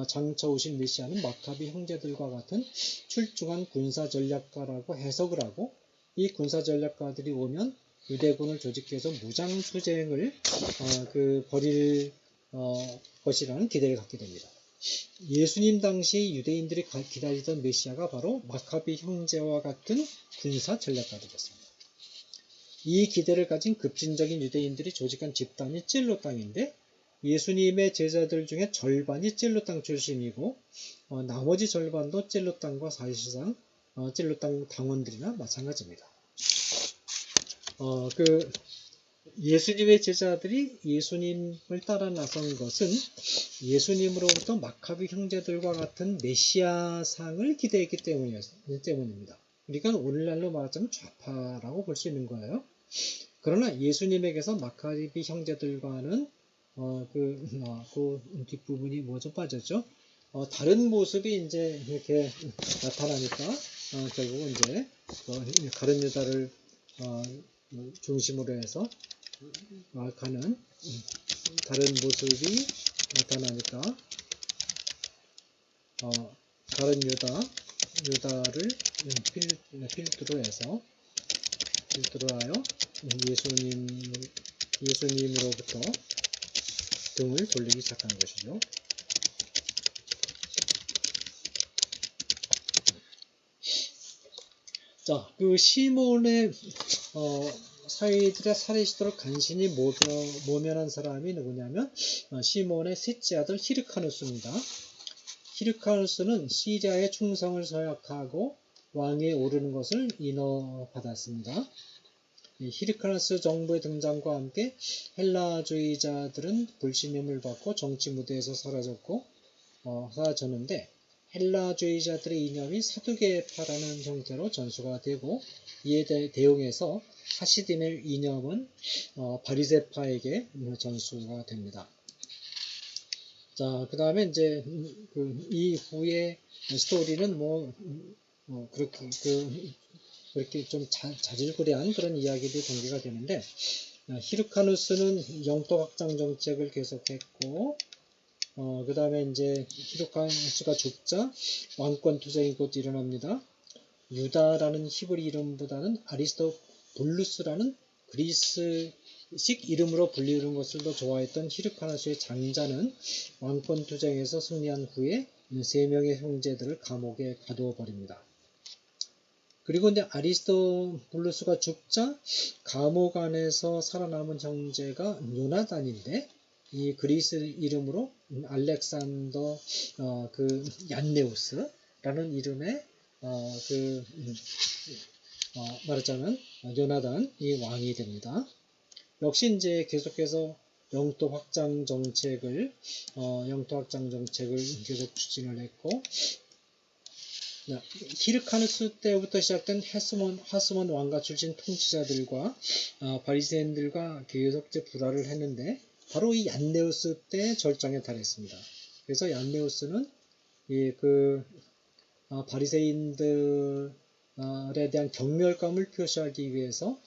장차 오실 메시아는 마카비 형제들과 같은 출중한 군사 전략가라고 해석을 하고, 이 군사 전략가들이 오면 유대군을 조직해서 무장 투쟁을 벌일 것이라는 기대를 갖게 됩니다. 예수님 당시 유대인들이 기다리던 메시아가 바로 마카비 형제와 같은 군사 전략가들이었습니다. 이 기대를 가진 급진적인 유대인들이 조직한 집단이 찔로 땅인데, 예수님의 제자들 중에 절반이 찔로 땅 출신이고, 나머지 절반도 찔로 땅과 사실상 찔로 땅 당원들이나 마찬가지입니다. 예수님의 제자들이 예수님을 따라 나선 것은 예수님으로부터 마카비 형제들과 같은 메시아상을 기대했기 때문입니다. 그러니까 오늘날로 말하자면 좌파라고 볼 수 있는 거예요. 그러나 예수님에게서 마카비 형제들과는 그 뒷부분이 뭐 좀 빠졌죠. 다른 모습이 이제 이렇게 나타나니까 결국은 이제 가룟 유다를 중심으로 해서 가는 다른 모습이 나타나니까 가룟 유다를 필두로 하여 예수님으로부터 등을 돌리기 시작한 것이죠. 자, 그 시몬의 사위들의 살해 시도를 간신히 모면한 사람이 누구냐면 시몬의 셋째 아들 히르카누스입니다. 히르카누스는 시리아의 충성을 서약하고 왕위에 오르는 것을 인허받았습니다. 히르카누스 정부의 등장과 함께 헬라주의자들은 불신임을 받고 정치 무대에서 사라졌는데 헬라주의자들의 이념이 사두개파라는 형태로 전수가 되고 이에 대응해서 하시딤의 이념은 바리새파에게 전수가 됩니다. 자, 그 다음에 이제 그 이후의 스토리는 그렇게 좀 자질구레한 그런 이야기들이 전개가 되는데 히르카누스는 영토 확장 정책을 계속했고 그 다음에 이제 히르카누스가 죽자 왕권 투쟁이 곧 일어납니다. 유다라는 히브리 이름보다는 아리스토블루스라는 그리스식 이름으로 불리는 것을 더 좋아했던 히르카누스의 장자는 왕권 투쟁에서 승리한 후에 3명의 형제들을 감옥에 가두어 버립니다. 그리고 이제 아리스토블루스가 죽자 감옥 안에서 살아남은 형제가 요나단인데 이 그리스 이름으로 알렉산더 얀네우스라는 이름의 말하자면 요나단이 왕이 됩니다. 역시 이제 계속해서 영토 확장 정책을 계속 추진을 했고 히르카누스 때부터 시작된 하스몬 왕가 출신 통치자들과 바리새인들과 계속 불화를 했는데 바로 이 얀네우스 때 절정에 달했습니다. 그래서 얀네우스는 바리새인들에 대한 경멸감을 표시하기 위해서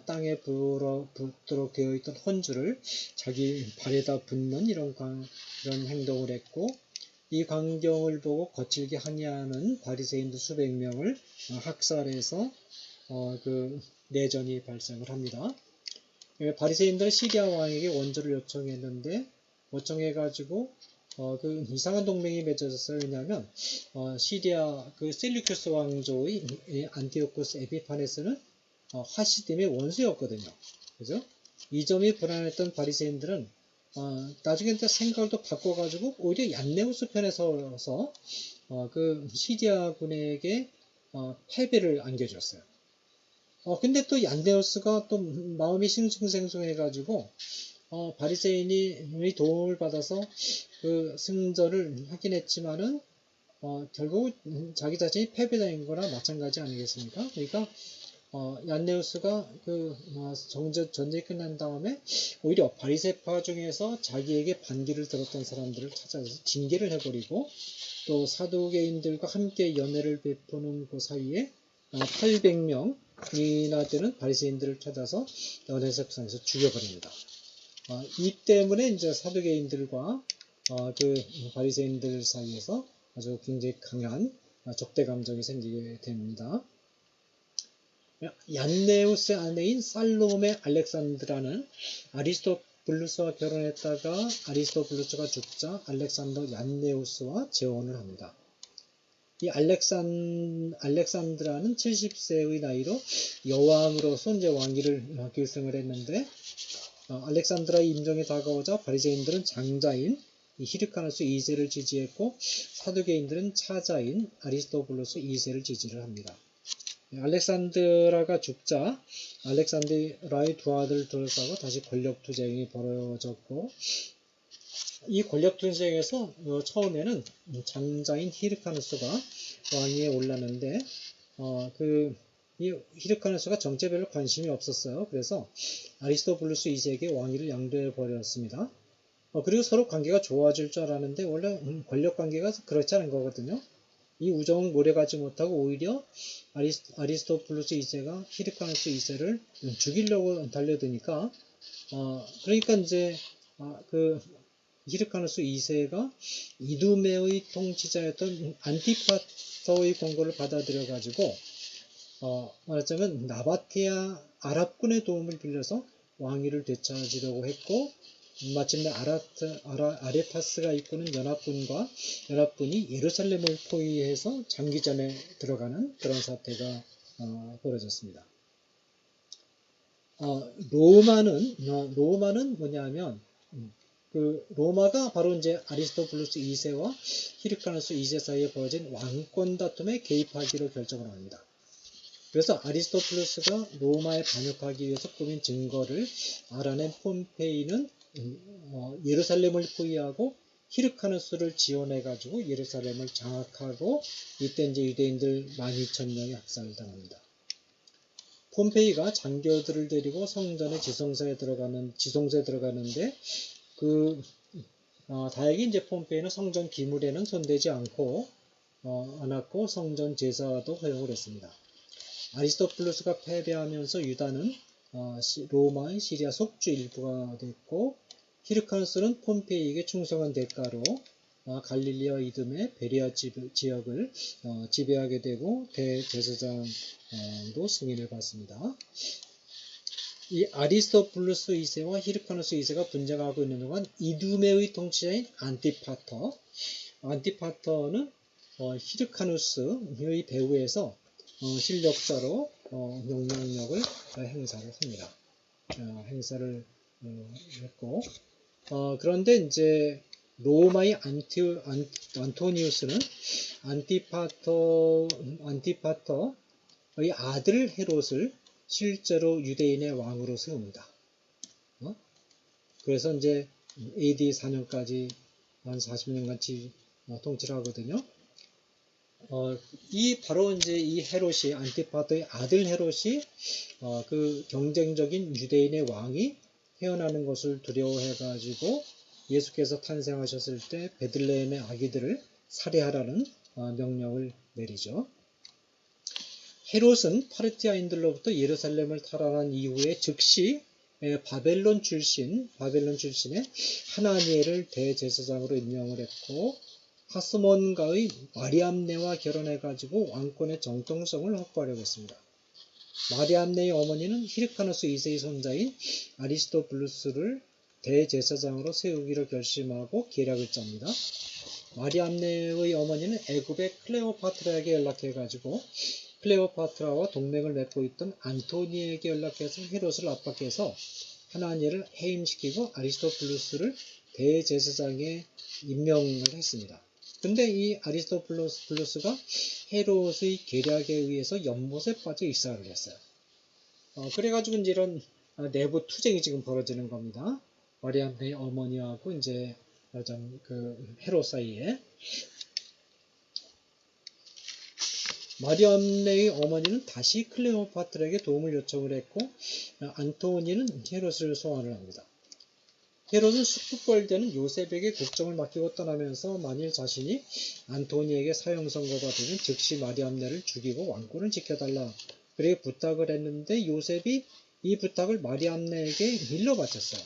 땅에 붓도록 되어 있던 헌주를 자기 발에다 붓는 이런 행동을 했고 이 광경을 보고 거칠게 항의하는 바리새인들 수백 명을 학살해서 내전이 발생을 합니다. 바리새인들은 시리아 왕에게 원조를 요청해가지고 이상한 동맹이 맺어졌어요. 왜냐하면 시리아 셀류큐스 왕조의 안티오코스 에피파네스는 하시딤의 원수였거든요. 그죠? 이 점이 불안했던 바리새인들은 나중에 생각을 또 바꿔가지고 오히려 얀네우스 편에 서서 시리아군에게 패배를 안겨줬어요. 근데 또 얀네우스가 또 마음이 싱숭생숭해가지고 바리새인이 도움을 받아서 그 승전을 하긴 했지만은 결국 자기 자신이 패배당한 거나 마찬가지 아니겠습니까? 그러니까 얀네우스가 전쟁이 끝난 다음에 오히려 바리새파 중에서 자기에게 반기를 들었던 사람들을 찾아서 징계를 해버리고 또 사두개인들과 함께 연회를 베푸는 그 사이에 800명이나 되는 바리새인들을 찾아서 연회석상에서 죽여버립니다. 이 때문에 이제 사두개인들과 바리새인들 사이에서 아주 굉장히 강한 적대 감정이 생기게 됩니다. 얀네우스의 아내인 살로메 알렉산드라는 아리스토블루스와 결혼했다가 아리스토블루스가 죽자 알렉산더 얀네우스와 재혼을 합니다. 이 알렉산드라는 70세의 나이로 여왕으로서 이제 왕위를 계승을 했는데 알렉산드라의 임종이 다가오자 바리새인들은 장자인 히르카누스 2세를 지지했고 사두개인들은 차자인 아리스토블루스 2세를 지지를 합니다. 알렉산드라가 죽자 알렉산드라의 두 아들을 둘러싸고 다시 권력투쟁이 벌어졌고 이 권력투쟁에서 처음에는 장자인 히르카누스가 왕위에 올랐는데 이 히르카누스가 정치에 별로 관심이 없었어요. 그래서 아리스토블루스 2세에게 왕위를 양도해 버렸습니다. 그리고 서로 관계가 좋아질 줄 알았는데 원래 권력 관계가 그렇지 않은 거거든요. 이 우정을 오래가지 못하고 오히려 아리스토블루스 2세가 히르카누스 2세를 죽이려고 달려드니까 그러니까 이제 히르카누스 2세가 이두메의 통치자였던 안티파터의 권고를 받아들여 가지고 말하자면 나바테아 아랍군의 도움을 빌려서 왕위를 되찾으려고 했고 마침내 아레타스가 이끄는 연합군이 예루살렘을 포위해서 장기전에 들어가는 그런 사태가 벌어졌습니다. 로마는 뭐냐면 그 로마가 바로 이제 아리스토블루스 2세와 히르카누스 2세 사이에 벌어진 왕권 다툼에 개입하기로 결정을 합니다. 그래서 아리스토블루스가 로마에 반역하기 위해서 꾸민 증거를 알아낸 폼페이는 예루살렘을 포위하고 히르카누스를 지원해가지고 예루살렘을 장악하고 이때 이제 유대인들 12,000명이 학살당합니다. 폼페이가 장교들을 데리고 성전의 지성소에 들어가는데 다행히 이제 폼페이는 성전 기물에는 손대지 않았고 성전 제사도 허용을 했습니다. 아리스토블루스가 패배하면서 유다는 로마의 시리아 속주 일부가 됐고 히르카누스는 폼페이에게 충성한 대가로 갈릴리와 이듬해 베리아 지역을 지배하게 되고 대제사장도 승인을 받습니다. 이 아리스토블루스 2세와 히르카누스 2세가 분쟁하고 있는 동안 이두메의 통치자인 안티파터는 히르카누스의 배후에서 실력자로 영향력을 행사를 합니다. 행사를 했고 그런데 이제 로마의 안토니우스는 안티파터의 아들 헤롯을 실제로 유대인의 왕으로 세웁니다. 그래서 이제 AD 4년까지 한 40년간 통치를 하거든요. 바로 이제 이 헤롯이 안티파터의 아들 헤롯이 그 경쟁적인 유대인의 왕이 태어나는 것을 두려워해가지고 예수께서 탄생하셨을 때 베들레헴의 아기들을 살해하라는 명령을 내리죠. 헤롯은 파르티아인들로부터 예루살렘을 탈환한 이후에 즉시 바벨론 출신의 하나니엘을 대제사장으로 임명을 했고 하스몬가의 마리암네와 결혼해가지고 왕권의 정통성을 확보하려고 했습니다. 마리암네의 어머니는 히르카누스 2세의 손자인 아리스토블루스를 대제사장으로 세우기로 결심하고 계략을 짭니다. 마리암네의 어머니는 애굽의 클레오파트라에게 연락해가지고 클레오파트라와 동맹을 맺고 있던 안토니에게 연락해서 헤롯을 압박해서 하나니엘을 해임시키고 아리스토블루스를 대제사장에 임명을 했습니다. 근데 이 아리스토블루스가 헤롯의 계략에 의해서 연못에 빠져 익사를 했어요. 그래가지고 이제 이런 내부 투쟁이 지금 벌어지는 겁니다. 마리암네의 어머니하고 이제 헤롯 사이에. 마리암네의 어머니는 다시 클레오파트라에게 도움을 요청을 했고 안토니는 헤롯을 소환을 합니다. 헤롯은 숙부뻘되는 요셉에게 국정을 맡기고 떠나면서 만일 자신이 안토니에게 사형 선고가 되면 즉시 마리암네를 죽이고 왕권을 지켜달라 그렇게 부탁을 했는데 요셉이 이 부탁을 마리암네에게 일러 바쳤어요.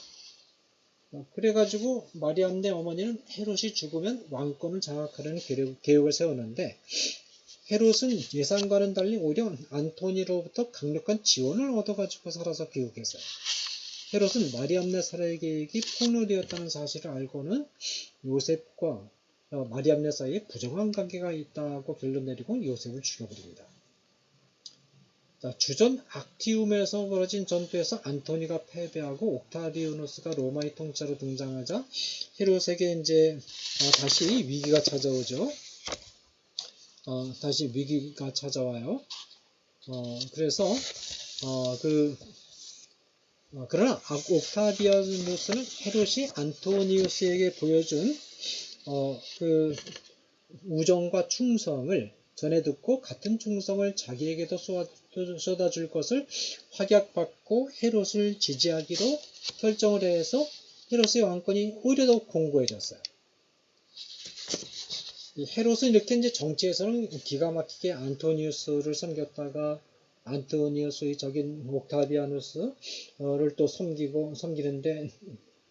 그래가지고 마리암네 어머니는 헤롯이 죽으면 왕권을 장악하려는 계획을 세웠는데 헤롯은 예상과는 달리 오히려 안토니로부터 강력한 지원을 얻어가지고 살아서 귀국했어요. 헤롯은 마리암네 살해 계획이 폭로되었다는 사실을 알고는 요셉과 마리암네 사이에 부정한 관계가 있다고 결론 내리고 요셉을 죽여버립니다. 주전 악티움에서 벌어진 전투에서 안토니가 패배하고 옥타비우누스가 로마의 통치자로 등장하자 헤롯에게 이제 다시 위기가 찾아오죠. 다시 위기가 찾아와요. 그래서 그러나 옥타비아누스는 헤롯이 안토니우스에게 보여준 그 우정과 충성을 전해 듣고 같은 충성을 자기에게도 쏟아줄 것을 확약받고 헤롯을 지지하기로 결정을 해서 헤롯의 왕권이 오히려 더 공고해졌어요. 헤롯은 이렇게 이제 정치에서는 기가 막히게 안토니우스를 섬겼다가 안토니우스의 적인 옥타비아누스를 또 섬기는데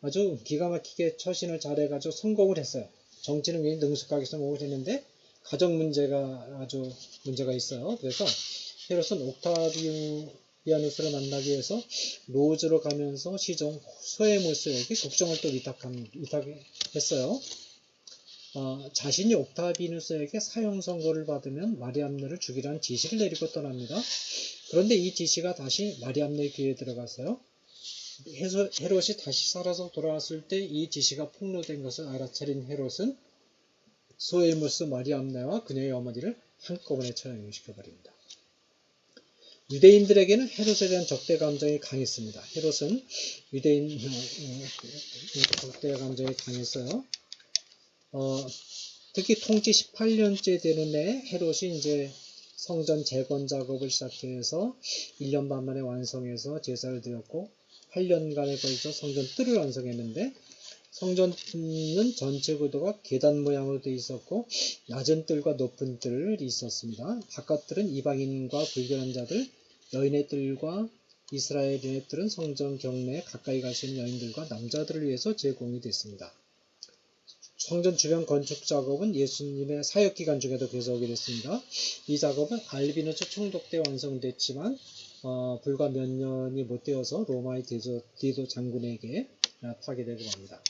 아주 기가 막히게 처신을 잘해가지고 성공을 했어요. 정치는 굉장히 능숙하게 성공을 했는데 가정 문제가 아주 문제가 있어요. 그래서 헤롯은 옥타비아누스를 만나기 위해서 로즈로 가면서 시종 소에무스에게 국정을 또 위탁했어요. 자신이 옥타비누스에게 사형 선고를 받으면 마리암네를 죽이라는 지시를 내리고 떠납니다. 그런데 이 지시가 다시 마리암네 귀에 들어갔어요. 헤롯이 다시 살아서 돌아왔을 때 이 지시가 폭로된 것을 알아차린 헤롯은 소엘무스 마리암네와 그녀의 어머니를 한꺼번에 처형시켜버립니다. 유대인들에게는 헤롯에 대한 적대 감정이 강했습니다. 헤롯은 유대인 적대 감정이 강했어요. 특히 통치 18년째 되는 해에 헤롯이 이제 성전 재건 작업을 시작해서 1년 반 만에 완성해서 제사를 드렸고 8년간에 걸쳐 성전 뜰을 완성했는데 성전은 전체 구도가 계단 모양으로 되어 있었고 낮은 뜰과 높은 뜰이 있었습니다. 바깥뜰은 이방인과 불교란자들, 여인의 뜰과 이스라엘인의 뜰은 성전 경내에 가까이 갈 수 있는 여인들과 남자들을 위해서 제공이 됐습니다. 성전 주변 건축 작업은 예수님의 사역기간 중에도 계속이 됐습니다. 이 작업은 알비누스 총독 때 완성됐지만 불과 몇 년이 못 되어서 로마의 디도 장군에게 파괴되고 맙니다.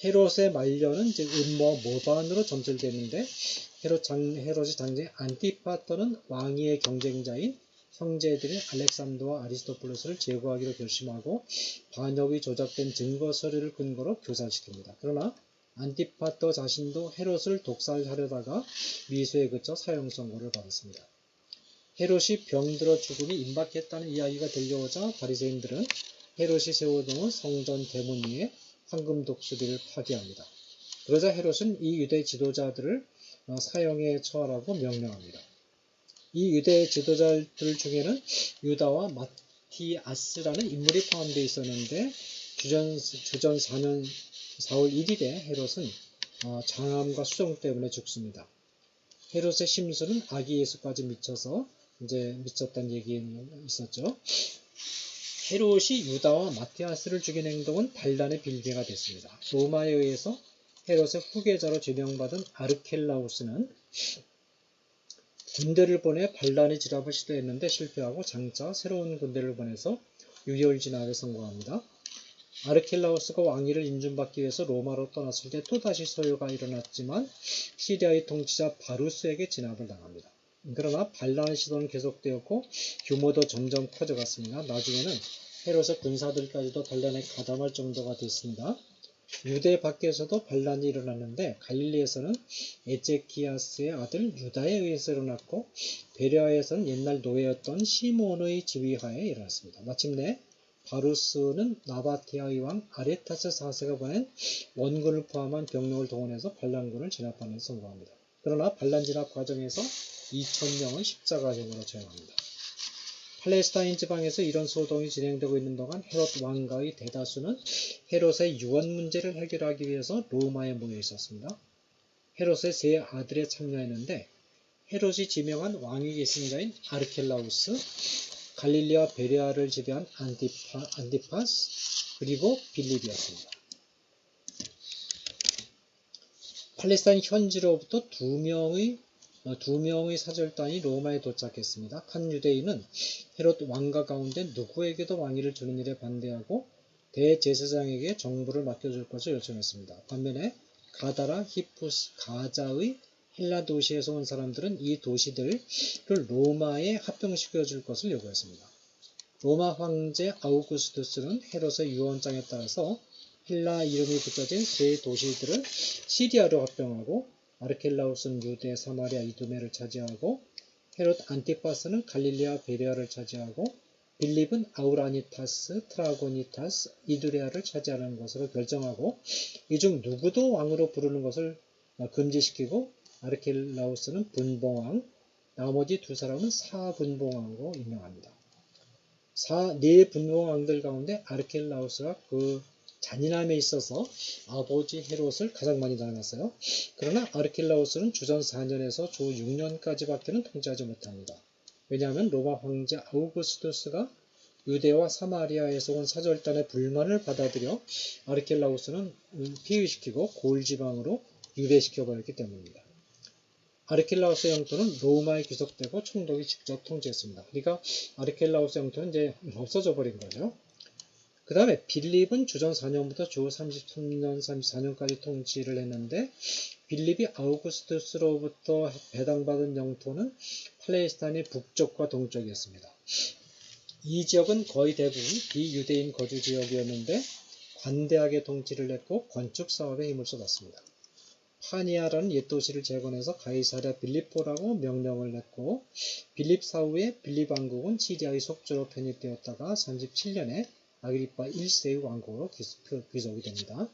헤롯의 말년은 이제 음모 모반으로 점철됐는데 헤롯의 장제 안티파터는 왕위의 경쟁자인 형제들인 알렉산더와 아리스토플러스를 제거하기로 결심하고 반역이 조작된 증거 서류를 근거로 교살시킵니다. 그러나 안티파터 자신도 헤롯을 독살하려다가 미수에 그쳐 사형 선고를 받았습니다. 헤롯이 병들어 죽음이 임박했다는 이야기가 들려오자 바리새인들은 헤롯이 세워놓은 성전 대문 위에 황금 독수리를 파괴합니다. 그러자 헤롯은 이 유대 지도자들을 사형에 처하라고 명령합니다. 이 유대 지도자들 중에는 유다와 마티아스라는 인물이 포함되어 있었는데 주전 4년 4월 1일에 헤롯은 장암과 수종 때문에 죽습니다. 헤롯의 심술은 아기 예수까지 미쳤다는 얘기는 있었죠. 헤롯이 유다와 마티아스를 죽인 행동은 반란의 빌미가 됐습니다. 로마에 의해서 헤롯의 후계자로 지명받은 아르켈라우스는 군대를 보내 반란의 진압을 시도했는데 실패하고 장차 새로운 군대를 보내서 유혈 진압에 성공합니다. 아르켈라우스가 왕위를 인준받기 위해서 로마로 떠났을 때 또다시 소요가 일어났지만 시리아의 통치자 바루스에게 진압을 당합니다. 그러나 반란의 시도는 계속되었고 규모도 점점 커져갔습니다. 나중에는 헤롯의 군사들까지도 반란에 가담할 정도가 됐습니다. 유대 밖에서도 반란이 일어났는데 갈릴리에서는 에제키아스의 아들 유다에 의해서 일어났고 베레아에서는 옛날 노예였던 시몬의 지휘하에 일어났습니다. 마침내 바루스는 나바테아의 왕 아레타스 4세가 보낸 원군을 포함한 병력을 동원해서 반란군을 진압하는 데 성공합니다. 그러나 반란 진압 과정에서 2,000명의 십자가형으로 처형합니다. 팔레스타인 지방에서 이런 소동이 진행되고 있는 동안 헤롯 왕가의 대다수는 헤롯의 유언 문제를 해결하기 위해서 로마에 모여 있었습니다. 헤롯의 세 아들에 참여했는데 헤롯이 지명한 왕위 계승자인 아르켈라우스, 갈릴리와 베레아를 지배한 안티파스, 그리고 빌립이었습니다. 팔레스타인 현지로부터 두 명의 사절단이 로마에 도착했습니다. 한 유대인은 헤롯 왕가 가운데 누구에게도 왕위를 주는 일에 반대하고 대제사장에게 정부를 맡겨줄 것을 요청했습니다. 반면에 가다라, 히푸스, 가자의 헬라 도시에서 온 사람들은 이 도시들을 로마에 합병시켜줄 것을 요구했습니다. 로마 황제 아우구스투스는 헤롯의 유언장에 따라서 헬라 이름이 붙여진 세 도시들을 시리아로 합병하고 아르켈라우스는 유대, 사마리아, 이두메를 차지하고 헤롯 안티파스는 갈릴리아, 베레아를 차지하고 빌립은 아우라니타스, 트라고니타스, 이두레아를 차지하는 것으로 결정하고 이 중 누구도 왕으로 부르는 것을 금지시키고 아르켈라우스는 분봉왕, 나머지 두 사람은 사분봉왕으로 임명합니다. 네 분봉왕들 가운데 아르켈라우스가 그 잔인함에 있어서 아버지 헤롯을 가장 많이 닮았어요. 그러나 아르켈라우스는 주전 4년에서 주 6년까지밖에는 통치하지 못합니다. 왜냐하면 로마 황제 아우구스투스가 유대와 사마리아에서 온 사절단의 불만을 받아들여 아르켈라우스는 폐위시키고 고을지방으로 유배시켜버렸기 때문입니다. 아르켈라우스 영토는 로마에 귀속되고 총독이 직접 통치했습니다. 그러니까 아르켈라우스 영토는 이제 없어져 버린 거죠. 그 다음에 빌립은 주전 4년부터 주 33년, 34년까지 통치를 했는데 빌립이 아우구스투스로부터 배당받은 영토는 팔레스타인의 북쪽과 동쪽이었습니다. 이 지역은 거의 대부분 비유대인 거주 지역이었는데 관대하게 통치를 했고 건축 사업에 힘을 쏟았습니다. 파니아라는 옛 도시를 재건해서 가이사랴 빌립보라고 명명을 했고 빌립 사후에 빌립 왕국은 시리아의 속주로 편입되었다가 37년에 아그리파 1세의 왕국으로 귀속이 됩니다.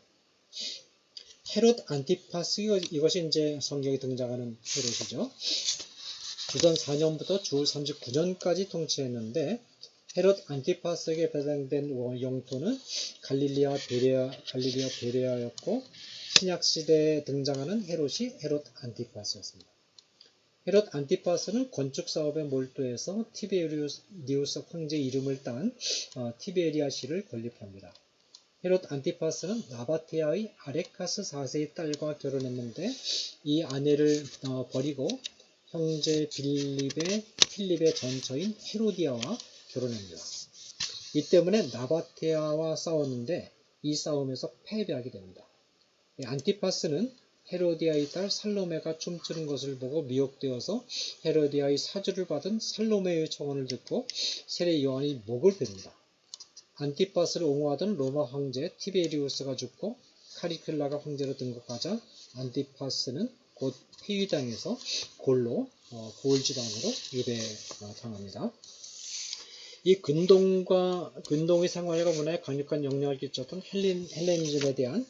헤롯 안티파스 이것이 이제 성경에 등장하는 헤롯이죠. 주전 4년부터 주 39년까지 통치했는데 헤롯 안티파스에게 배당된 영토는 갈릴리아 베레아였고 신약 시대에 등장하는 헤롯이 헤롯 안티파스였습니다. 헤롯 안티파스는 건축 사업에 몰두해서 티베리우스 황제 이름을 딴 티베리아시를 건립합니다. 헤롯 안티파스는 나바테아의 아레카스 4세의 딸과 결혼했는데 이 아내를 버리고 형제 필립의 전처인 헤로디아와 결혼합니다. 이 때문에 나바테아와 싸웠는데 이 싸움에서 패배하게 됩니다. 안티파스는 헤로디아의 딸 살로메가 춤추는 것을 보고 미혹되어서 헤로디아의 사주를 받은 살로메의 청혼을 듣고 세례 요한이 목을 베립니다. 안티파스를 옹호하던 로마 황제 티베리우스가 죽고 카리큘라가 황제로 등극하자 안티파스는 곧 폐위당해서 골로 고을지방으로 유배당합니다. 이 근동의 생활과 문화에 강력한 영향을 끼쳤던 헬레니즘에 대한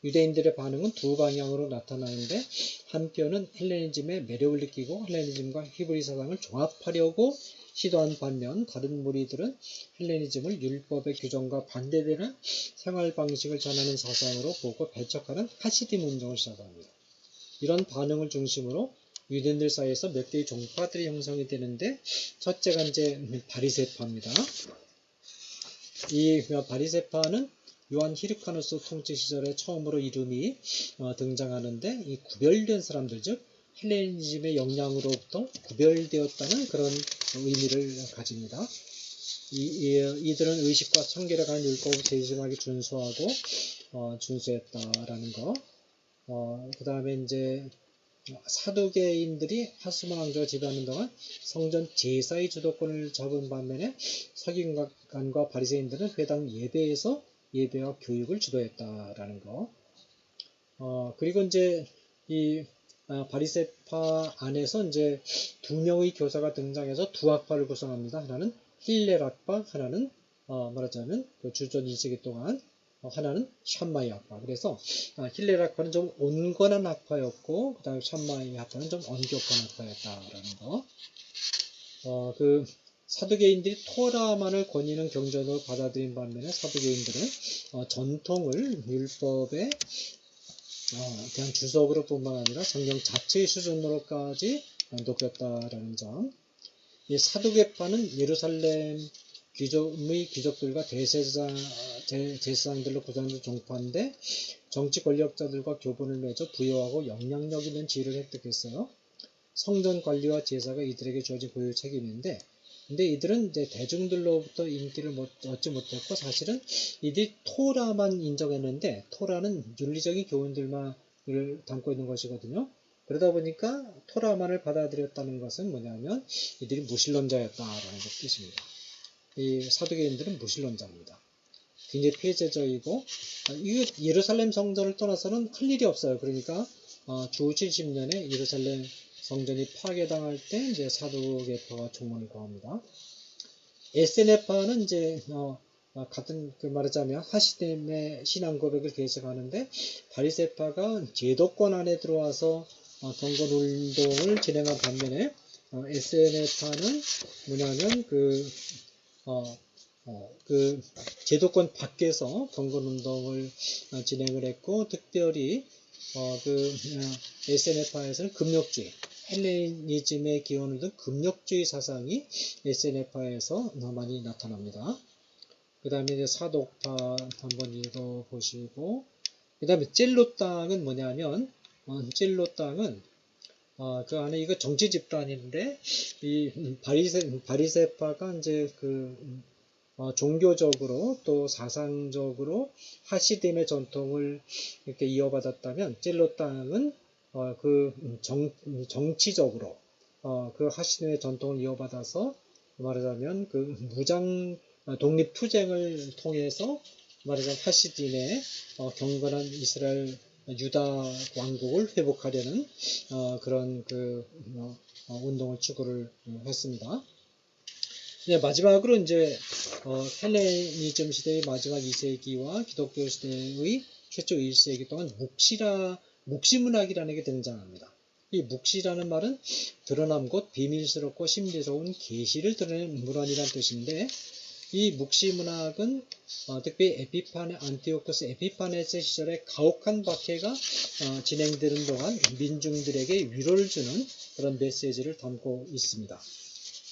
유대인들의 반응은 두 방향으로 나타나는데 한편은 헬레니즘의 매력을 느끼고 헬레니즘과 히브리 사상을 종합하려고 시도한 반면 다른 무리들은 헬레니즘을 율법의 규정과 반대되는 생활 방식을 전하는 사상으로 보고 배척하는 하시dim 운동을 시작합니다. 이런 반응을 중심으로 유대인들 사이에서 몇 개의 종파들이 형성이 되는데 첫째가 이제 바리새파입니다. 이 바리새파는 요한 히르카누스 통치 시절에 처음으로 이름이 등장하는데 이 구별된 사람들 즉 헬레니즘의 영향으로부터 구별되었다는 그런 의미를 가집니다. 이들은 의식과 청결에 관한 율법을 세심하게 준수했다라는 거. 그 다음에 이제 사두개인들이 하스몬 왕조가 지배하는 동안 성전 제사의 주도권을 잡은 반면에 서기관과 바리새인들은 회당 예배에서 예배와 교육을 주도했다라는 거. 그리고 이제 이 바리새파 안에서 이제 두 명의 교사가 등장해서 두 학파를 구성합니다. 하나는 힐렐학파, 하나는 말하자면 그 주전 2세기 동안 하나는 샴마이 학파. 그래서 힐렐 학파는 좀 온건한 학파였고 그 다음에 샴마이 학파는 좀 엄격한 학파였다라는 거. 그 사두개인들이 토라만을 권위는 경전으로 받아들인 반면에 사두개인들은 전통을 율법에 대한 주석으로 뿐만 아니라 성경 자체의 수준으로까지 높였다라는 점. 이 사두개파는 예루살렘 귀족들과 제사장들로 구성된 종파인데 정치 권력자들과 교분을 맺어 부여하고 영향력 있는 지위를 획득했어요. 성전 관리와 제사가 이들에게 주어진 고유 책임인데 근데 이들은 이제 대중들로부터 인기를 얻지 못했고 사실은 이들이 토라만 인정했는데 토라는 윤리적인 교훈들만을 담고 있는 것이거든요. 그러다 보니까 토라만을 받아들였다는 것은 뭐냐면 이들이 무신론자였다라는 뜻입니다. 이 사두개인들은 무신론자입니다. 굉장히 폐쇄적이고 예루살렘 성전을 떠나서는 할 일이 없어요. 그러니까 주 70년에 예루살렘 성전이 파괴당할 때 이제 사두개파가 총문을 구합니다. 에세네파는 이제 같은 그 말하자면 하시딤의 신앙 고백을 계속하는데 바리새파가 제도권 안에 들어와서 경건 운동을 진행한 반면에 에세네파는 뭐냐면 그 제도권 밖에서 경건 운동을 진행을 했고 특별히 에세네파에서는 금욕주의 헬레니즘의 기원을 둔 금욕주의 사상이 에세네파에서 많이 나타납니다. 그 다음에 이제 사독파 한번 읽어보시고, 그 다음에 젤롯당은 뭐냐면, 젤롯당은, 그 안에 이거 정치 집단인데, 이 바리새파가 이제 종교적으로 또 사상적으로 하시딤의 전통을 이렇게 이어받았다면, 젤롯당은 정치적으로 그 하시딤의 전통을 이어받아서 말하자면 그 무장 독립투쟁을 통해서 말하자면 하시딘의 경건한 이스라엘 유다 왕국을 회복하려는 그런 그 운동을 추구를 했습니다. 네, 마지막으로 이제 헬레니즘 시대의 마지막 2세기와 기독교 시대의 최초 1세기 동안 묵시문학이라는 게 등장합니다. 이 묵시라는 말은 드러남 곧 비밀스럽고 신비로운 계시를 드러내는 문헌이라는 뜻인데, 이 묵시문학은 특히 안티오코스 에피파네스 시절에 가혹한 박해가 진행되는 동안 민중들에게 위로를 주는 그런 메시지를 담고 있습니다.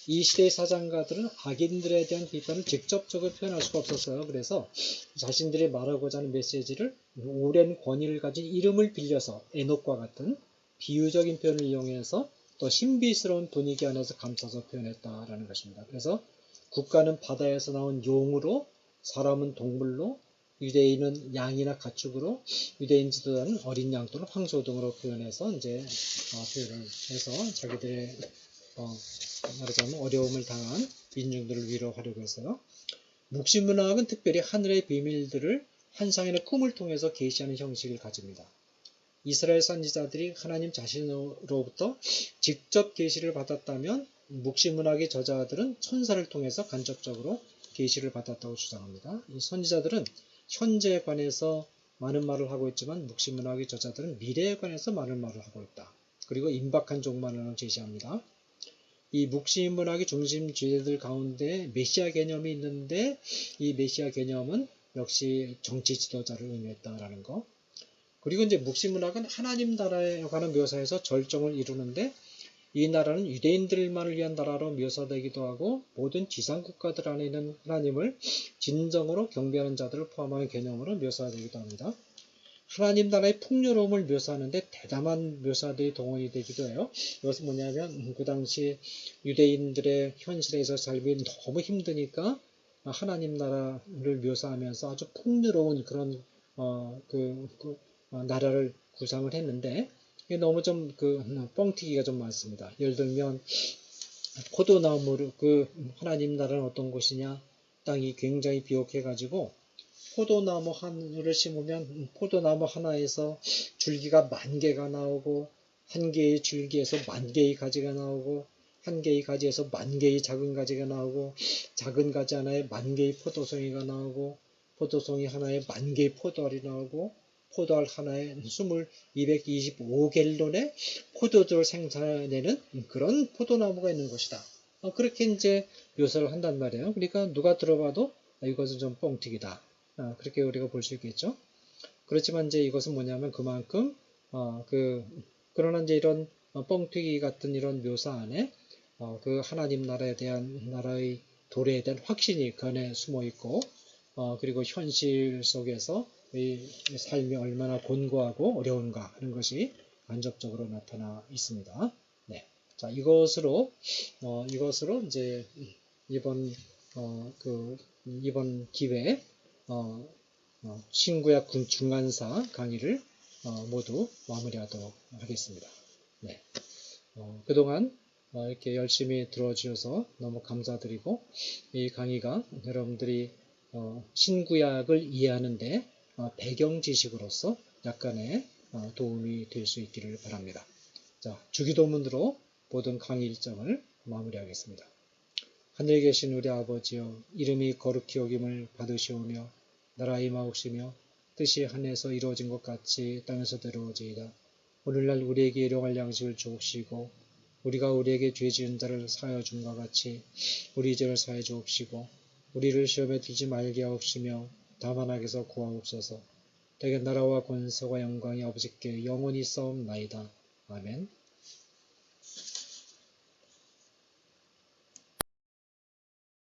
이 시대의 사상가들은 악인들에 대한 비판을 직접적으로 표현할 수가 없었어요. 그래서 자신들이 말하고자 하는 메시지를 오랜 권위를 가진 이름을 빌려서 에녹과 같은 비유적인 표현을 이용해서 또 신비스러운 분위기 안에서 감싸서 표현했다라는 것입니다. 그래서 국가는 바다에서 나온 용으로, 사람은 동물로, 유대인은 양이나 가축으로, 유대인 지도자는 어린 양 또는 황소 등으로 표현해서 이제 표현을 해서 자기들의 말하자면 어려움을 당한 민중들을 위로하려고 했어요. 묵시문학은 특별히 하늘의 비밀들을 환상이나 꿈을 통해서 계시하는 형식을 가집니다. 이스라엘 선지자들이 하나님 자신으로부터 직접 계시를 받았다면 묵시문학의 저자들은 천사를 통해서 간접적으로 계시를 받았다고 주장합니다. 이 선지자들은 현재에 관해서 많은 말을 하고 있지만 묵시문학의 저자들은 미래에 관해서 많은 말을 하고 있다. 그리고 임박한 종말론을 제시합니다. 이 묵시문학의 중심 주제들 가운데 메시아 개념이 있는데, 이 메시아 개념은 역시 정치 지도자를 의미했다라는 거. 그리고 이제 묵시문학은 하나님 나라에 관한 묘사에서 절정을 이루는데, 이 나라는 유대인들만을 위한 나라로 묘사되기도 하고 모든 지상 국가들 안에 있는 하나님을 진정으로 경배하는 자들을 포함하는 개념으로 묘사되기도 합니다. 하나님 나라의 풍요로움을 묘사하는데 대담한 묘사들이 동원이 되기도 해요. 이것은 뭐냐면 그 당시 유대인들의 현실에서 살기 너무 힘드니까 하나님 나라를 묘사하면서 아주 풍요로운 그런 나라를 구상을 했는데, 이게 너무 좀 뻥튀기가 좀 많습니다. 예를 들면 포도나무를 하나님 나라는 어떤 곳이냐, 땅이 굉장히 비옥해가지고 포도나무 하나를 심으면 포도나무 하나에서 줄기가 10,000개가 나오고, 한 개의 줄기에서 10,000개의 가지가 나오고, 한 개의 가지에서 10,000개의 작은 가지가 나오고, 작은 가지 하나에 10,000개의 포도송이가 나오고, 포도송이 하나에 10,000개의 포도알이 나오고, 포도알 하나에 225갤론의 포도주를 생산해내는 그런 포도나무가 있는 것이다. 그렇게 이제 묘사를 한단 말이에요. 그러니까 누가 들어봐도 이것은 좀 뻥튀기다. 그렇게 우리가 볼 수 있겠죠. 그렇지만 이제 이것은 뭐냐면 그만큼 그러나 이제 이런 뻥튀기 같은 이런 묘사 안에 그 하나님 나라에 대한 나라의 도래에 대한 확신이 그 안에 숨어 있고, 그리고 현실 속에서 이 삶이 얼마나 곤고하고 어려운가 하는 것이 간접적으로 나타나 있습니다. 네. 자, 이것으로 이제 이번 기회에 신구약 중간사 강의를 모두 마무리하도록 하겠습니다. 네. 그동안 이렇게 열심히 들어주셔서 너무 감사드리고, 이 강의가 여러분들이 신구약을 이해하는데 배경 지식으로서 약간의 도움이 될 수 있기를 바랍니다. 자, 주기도문으로 모든 강의 일정을 마무리하겠습니다. 하늘에 계신 우리 아버지여, 이름이 거룩히 여김을 받으시오며 나라 임하옵시며 뜻이 하늘에서 이루어진 것 같이 땅에서도 이루어지이다. 오늘날 우리에게 일용할 양식을 주옵시고, 우리가 우리에게 죄 지은 자를 사하여 준 것 같이 우리 죄를 사하여 주옵시고, 우리를 시험에 들지 말게 하옵시며 다만 악에서 구하옵소서. 대개 나라와 권세와 영광이 아버지께 영원히 싸움나이다. 아멘.